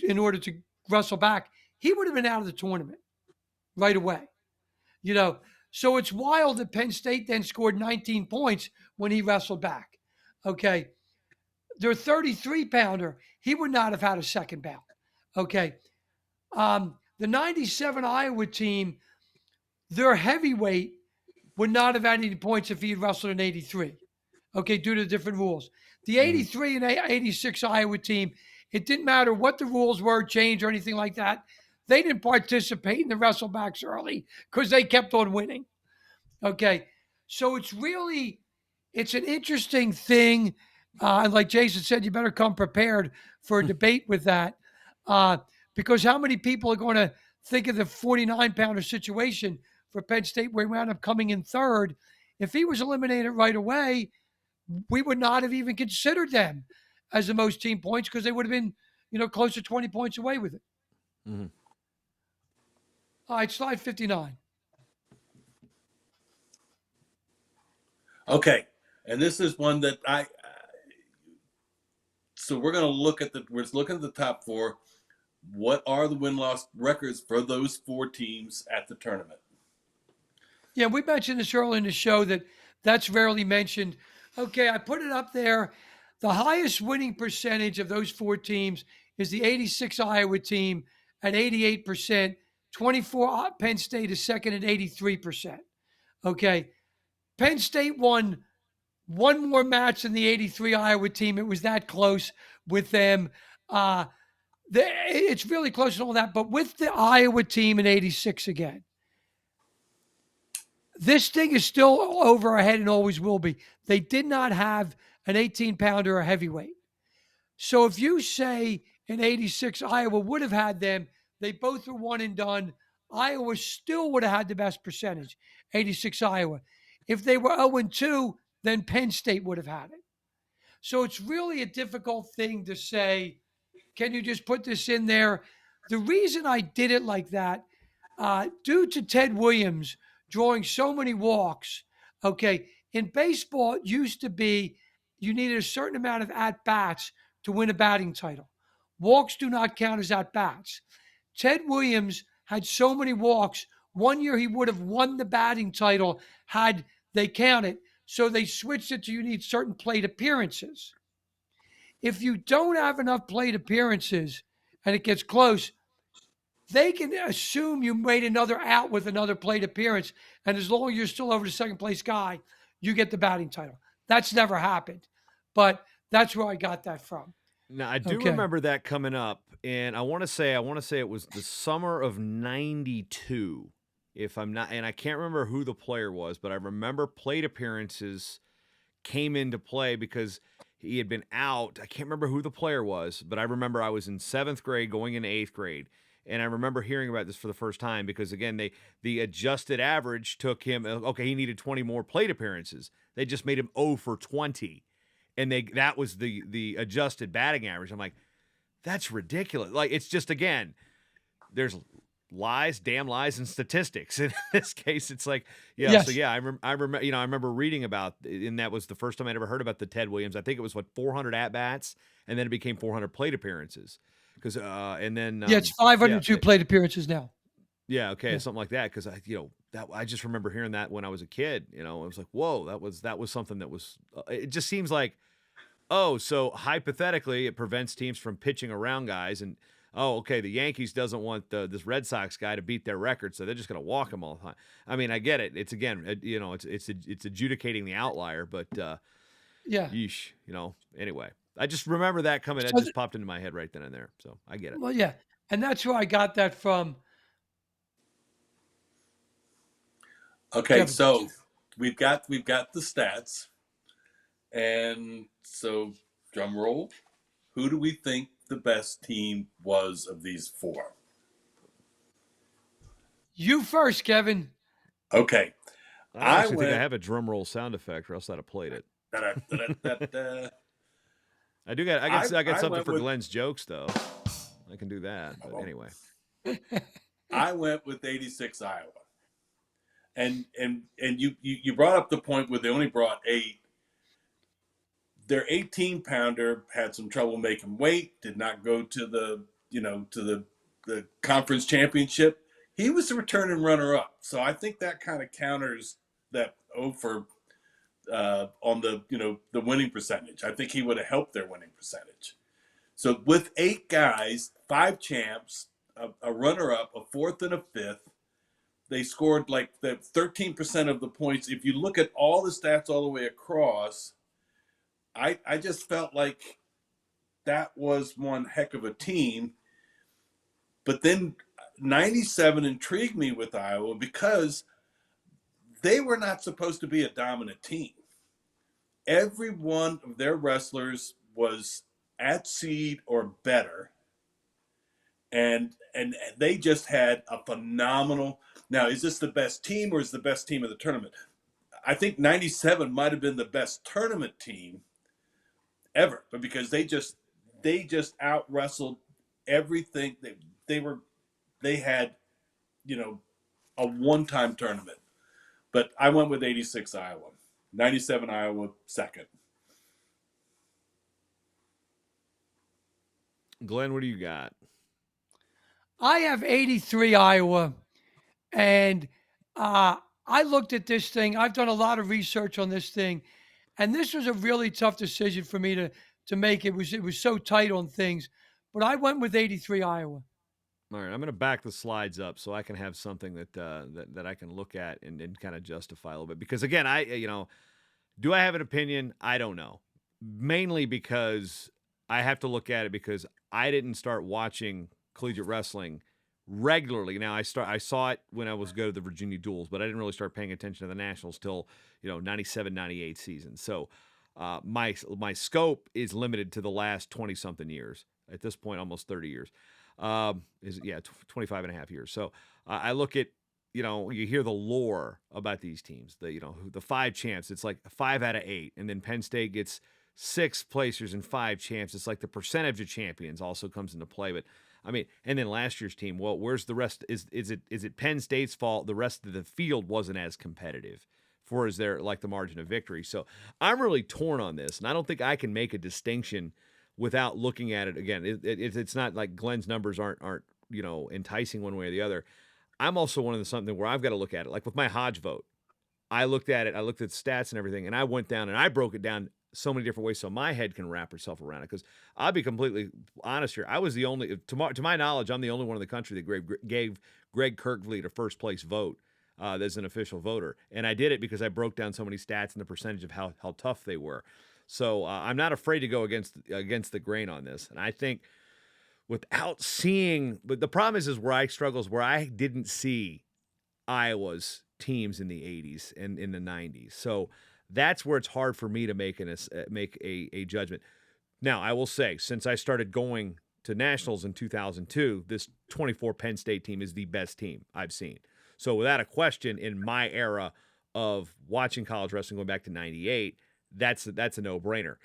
in order to wrestle back, he would have been out of the tournament right away. So it's wild that Penn State then scored 19 points when he wrestled back. Okay. Their 33-pounder, he would not have had a second bout. Okay. The 97 Iowa team, their heavyweight would not have had any points if he had wrestled an 83. Okay, due to the different rules. The 83 and 86 Iowa team, it didn't matter what the rules were, changed or anything like that. They didn't participate in the wrestlebacks early because they kept on winning. Okay, so it's an interesting thing. And like Jason said, you better come prepared for a debate with that. Because how many people are going to think of the 49-pounder situation for Penn State where he wound up coming in 3rd? If he was eliminated right away, we would not have even considered them as the most team points because they would have been, close to 20 points away with it. Mm-hmm. All right, slide 59. Okay, and this is one that so we're going to look at we're looking at the top 4. What are the win-loss records for those 4 teams at the tournament? Yeah, we mentioned this earlier in the show that's rarely mentioned. Okay, I put it up there. The highest winning percentage of those 4 teams is the 86 Iowa team at 88%. 24 Penn State is second at 83%. Okay, Penn State won one more match than the 83 Iowa team. It was that close with them. It's really close to all that, but with the Iowa team in 86 again, this thing is still over our head and always will be. They did not have an 18-pounder or heavyweight. So if you say in 86, Iowa would have had them, they both were one and done. Iowa still would have had the best percentage, 86 Iowa. If they were 0-2, then Penn State would have had it. So it's really a difficult thing to say, can you just put this in there? The reason I did it like that, due to Ted Williams drawing so many walks, okay, in baseball, it used to be you needed a certain amount of at-bats to win a batting title. Walks do not count as at-bats. Ted Williams had so many walks, one year he would have won the batting title had they counted. So they switched it to you need certain plate appearances. If you don't have enough plate appearances and it gets close, they can assume you made another out with another plate appearance. And as long as you're still over the second place guy, you get the batting title. That's never happened. but that's where I got that from. Now, I do Okay. remember that coming up, and I wanna say it was the summer of '92, if I'm not, and I can't remember who the player was, but I remember plate appearances came into play because he had been out. I can't remember who the player was, but I remember I was in 7th grade going into 8th grade, and I remember hearing about this for the first time because, again, the adjusted average took him okay, he needed 20 more plate appearances. They just made him 0 for 20, and that was the adjusted batting average. I'm like, "That's ridiculous." Like, it's just, again, there's lies, damn lies, and statistics. In this case, it's like, yeah. So Yes. yeah, I remember, I remember reading about, and that was the first time I'd ever heard about the Ted Williams. I think it was 400 at bats, and then it became 400 plate appearances. Because and then Yeah, it's yeah, 502 plate appearances now. yeah, okay, Yeah. something like that. Because that I just remember hearing that when I was a kid. I was like, whoa, that was something that was. It just seems like, oh, so hypothetically, it prevents teams from pitching around guys, and oh, okay, the Yankees doesn't want this Red Sox guy to beat their record, so they're just going to walk him all the time. I mean, I get it. It's again, it's adjudicating the outlier, but Yeah. yeesh, Anyway, I just remember that coming. That So, just popped into my head right then and there. So I get it. well, yeah, and that's where I got that from, Okay, Kevin. so we've got the stats, and so drum roll. Who do we think the best team was of these four? You first, Kevin. Okay, I don't I actually think I went. have a drum roll sound effect, or else I'd have played it. Da-da-da-da-da. I do got. I got I something went for with. Glenn's jokes though. I can do that. But anyway, I went with 86 Iowa, and you brought up the point where they only brought 8. Their 18-pounder had some trouble making weight. Did not go to the conference championship. He was the returning runner-up, so I think that kind of counters that over on the winning percentage. I think he would have helped their winning percentage. So with 8 guys, 5 champs, a runner-up, a fourth and a fifth, they scored like the 13% of the points. If you look at all the stats all the way across, I just felt like that was one heck of a team. But then 97 intrigued me with Iowa because they were not supposed to be a dominant team. Every one of their wrestlers was at seed or better. And they just had a phenomenal. Now, is this the best team or is the best team of the tournament? I think 97 might have been the best tournament team ever, but because they just out wrestled everything. They had a one-time tournament. But I went with 86 Iowa, 97 Iowa second. Glenn, what do you got? I have 83 Iowa, and I looked at this thing. I've done a lot of research on this thing, and this was a really tough decision for me to make. It was so tight on things, but I went with 83 Iowa. All right, I'm going to back the slides up so I can have something that I can look at and kind of justify a little bit. Because again, do I have an opinion? I don't know. Mainly because I have to look at it because I didn't start watching collegiate wrestling regularly. Now I saw it when I was go to the Virginia Duels, but I didn't really start paying attention to the nationals till 97, 98 season. So my scope is limited to the last 20 something years. At this point, almost 30 years. 25 and a half years. So I look at, you hear the lore about these teams, the 5 champs, it's like 5 out of 8. And then Penn State gets 6 placers and 5 champs. It's like the percentage of champions also comes into play. But I mean, and then last year's team, well, where's the rest? Is it Penn State's fault? The rest of the field wasn't as competitive for is there like the margin of victory. So I'm really torn on this. And I don't think I can make a distinction without looking at it again. It's not like Glenn's numbers aren't enticing one way or the other. I'm also one of the something where I've got to look at it. Like with my Hodge vote, I looked at it, I looked at the stats and everything, and I went down and I broke it down so many different ways so my head can wrap itself around it. Because I'll be completely honest here, I was the only, to my knowledge, I'm the only one in the country that gave Greg Kirkvliet a first place vote as an official voter, and I did it because I broke down so many stats and the percentage of how tough they were. So I'm not afraid to go against the grain on this. And I think without seeing, but the problem is where I struggle is where I didn't see Iowa's teams in the 80s and in the 90s. So that's where it's hard for me to make a judgment. Now, I will say, since I started going to nationals in 2002, this 24 Penn State team is the best team I've seen. So without a question, in my era of watching college wrestling going back to 98, that's a no-brainer.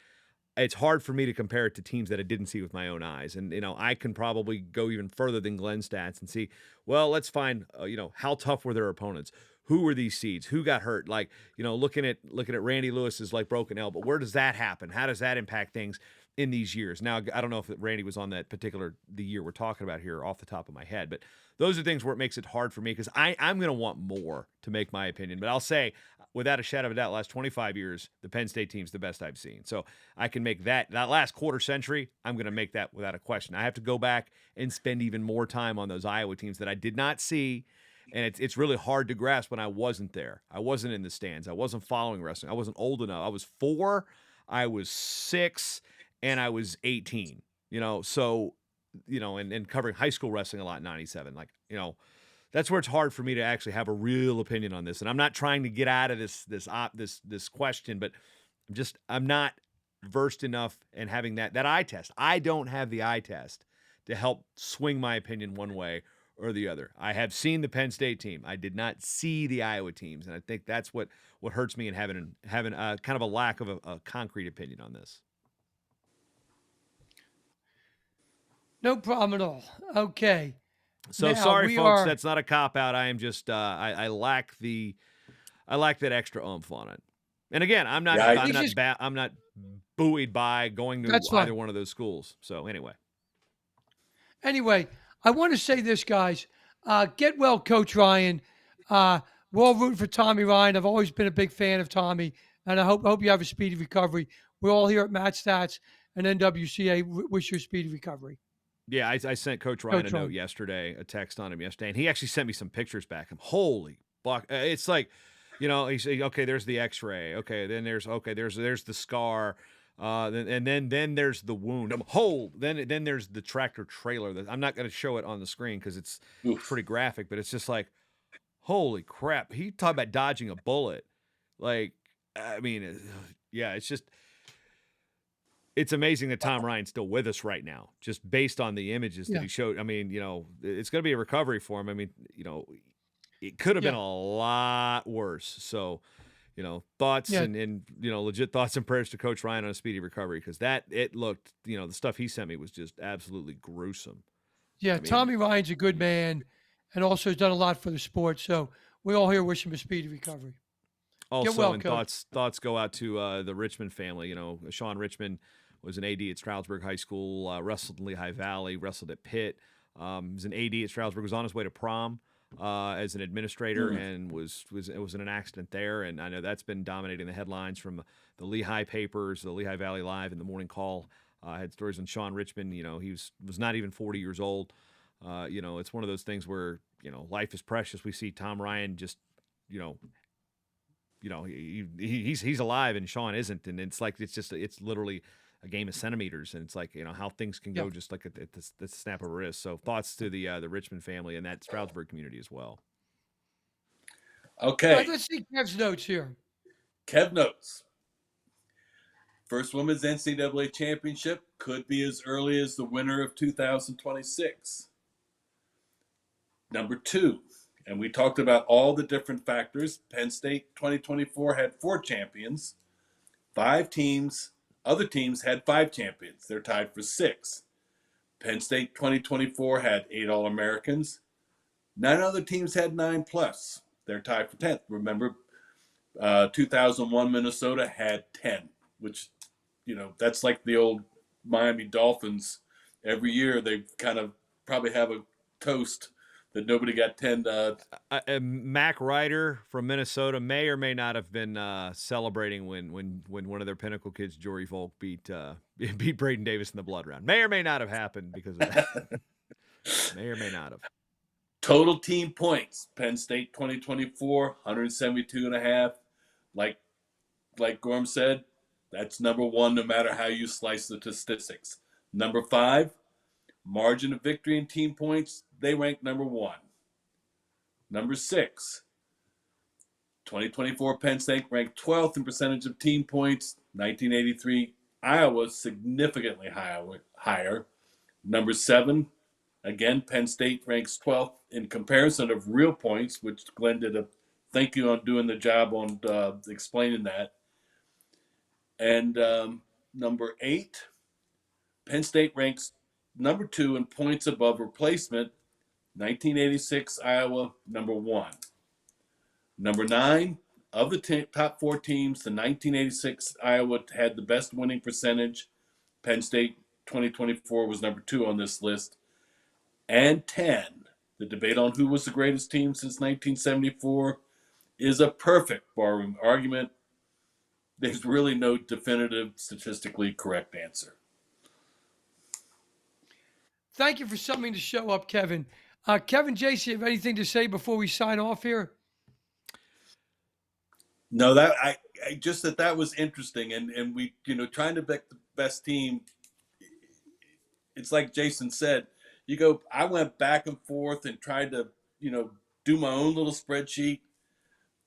It's hard for me to compare it to teams that I didn't see with my own eyes. And, I can probably go even further than Glenn's stats and see, well, let's find, how tough were their opponents? Who were these seeds? Who got hurt? Like, looking at Randy Lewis's like broken elbow. Where does that happen? How does that impact things in these years? Now, I don't know if Randy was on the year we're talking about here off the top of my head, but those are things where it makes it hard for me because I'm going to want more to make my opinion. But I'll say, without a shadow of a doubt, last 25 years, the Penn State team's the best I've seen. So I can make that last quarter century, I'm going to make that without a question. I have to go back and spend even more time on those Iowa teams that I did not see. And it's really hard to grasp when I wasn't there. I wasn't in the stands. I wasn't following wrestling. I wasn't old enough. I was 4, I was 6, and I was 18. So, and covering high school wrestling a lot in 97. Like, that's where it's hard for me to actually have a real opinion on this. And I'm not trying to get out of this question, but I'm not versed enough in having that eye test. I don't have the eye test to help swing my opinion one way or the other. I have seen the Penn State team. I did not see the Iowa teams, and I think that's what hurts me in having kind of a lack of a concrete opinion on this. No problem at all. Okay. So Now, sorry, we folks. are- That's not a cop out. I am just I lack that extra oomph on it. And again, I'm not Yeah, I'm not buoyed by going to That's either fine. one of those schools. So anyway. Anyway, I want to say this, guys. Get well, Coach Ryan. We're all rooting for Tommy Ryan. I've always been a big fan of Tommy, and I hope you have a speedy recovery. We're all here at MatStats and NWCA wish you a speedy recovery. Yeah, I sent Coach Ryan Coach a note Ryan. yesterday, a text on him yesterday, and he actually sent me some pictures back. I'm holy fuck. It's like, he said, okay, there's the X-ray. Okay, then there's the scar. Then there's the wound. Then there's the tractor trailer. I'm not going to show it on the screen because it's pretty graphic, but it's just like, holy crap. He talked about dodging a bullet. Like, I mean, yeah, it's amazing that Tom Ryan's still with us right now, just based on the images that he showed. I mean, it's going to be a recovery for him. I mean, it could have been a lot worse. So, thoughts and legit thoughts and prayers to Coach Ryan on a speedy recovery because it looked, the stuff he sent me was just absolutely gruesome. Yeah, Tommy Ryan's a good man and also has done a lot for the sport. So we all here wish him a speedy recovery. Also, Get well, and Coach. thoughts go out to the Richmond family. Sean Richmond was an AD at Stroudsburg High School, wrestled in Lehigh Valley, wrestled at Pitt. He was an AD at Stroudsburg, was on his way to prom as an administrator and was in an accident there. And I know that's been dominating the headlines from the Lehigh papers, the Lehigh Valley Live, and the Morning Call. Had stories on Sean Richmond. He was not even 40 years old. It's one of those things where, life is precious. We see Tom Ryan just, he's alive and Sean isn't. And it's like, it's literally a game of centimeters. And it's like, how things can go just like at the snap of a wrist. So thoughts to the Richmond family and that Stroudsburg community as well. Okay. Let's see Kev's notes here. Kev notes. First women's NCAA championship could be as early as the winter of 2026. Number 2, and we talked about all the different factors. Penn State 2024 had 4 champions. 5 teams, other teams had 5 champions. They're tied for 6. Penn State 2024 had 8 All-Americans. 9 other teams had 9 plus. They're tied for 10th. Remember, 2001 Minnesota had 10, which, that's like the old Miami Dolphins. Every year they kind of probably have a toast that nobody got 10. Mac Ryder from Minnesota may or may not have been celebrating when one of their pinnacle kids, Jory Volk, beat Braden Davis in the blood round. May or may not have happened because of that. May or may not have. Total team points. Penn State 2024, 172.5. Like Gorm said, That's number one, no matter how you slice the statistics. Number five, margin of victory in team points, they rank number one. Number six, 2024 Penn State ranked 12th in percentage of team points. 1983 Iowa significantly higher. Number seven, again, Penn State ranks 12th in comparison of real points, which Glenn did a thank you on doing the job on explaining that. And number eight, Penn State ranks number two in points above replacement. 1986 Iowa, number one. Number nine, of the top four teams, the 1986 Iowa had the best winning percentage. Penn State 2024 was number two on this list. And 10, the debate on who was the greatest team since 1974 is a perfect barroom argument. There's really no definitive, statistically correct answer. Thank you for summing the show up, Kevin. Kevin, Jason, you have anything to say before we sign off here? No, that I just that was interesting, and we trying to pick the best team. It's like Jason said, I went back and forth and tried to do my own little spreadsheet.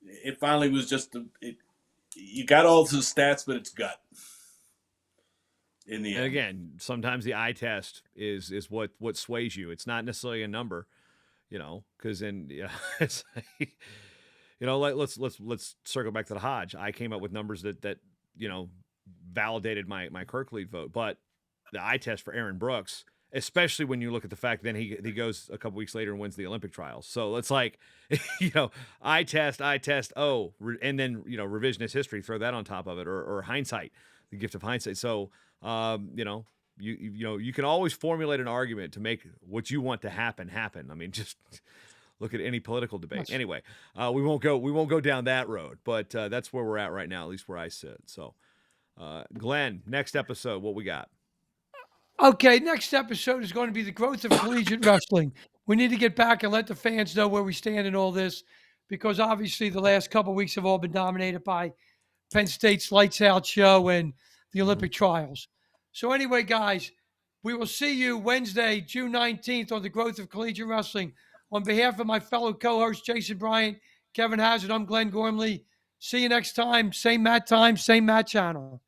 It finally was just you got all the stats, but it's gut in the end. And again, sometimes the eye test is what sways you. It's not necessarily a number, because it's. Let's circle back to the Hodge. I came up with numbers that validated my Kirklead vote, but the eye test for Aaron Brooks, especially when you look at the fact that he goes a couple weeks later and wins the Olympic trials. So it's like, eye test, and then revisionist history, throw that on top of it, or hindsight, the gift of hindsight. So you can always formulate an argument to make what you want to happen. I mean, just. Look at any political debate. Anyway, we won't go down that road, but that's where we're at right now, at least where I sit. So, Glenn, next episode, what we got? Okay, next episode is going to be the growth of collegiate wrestling. We need to get back and let the fans know where we stand in all this, because obviously the last couple of weeks have all been dominated by Penn State's lights out show and the Olympic trials. So anyway, guys, we will see you Wednesday, June 19th on the growth of collegiate wrestling. On behalf of my fellow co-hosts, Jason Bryant, Kevin Hazard, I'm Glenn Gormley. See you next time. Same Matt time, same Matt channel.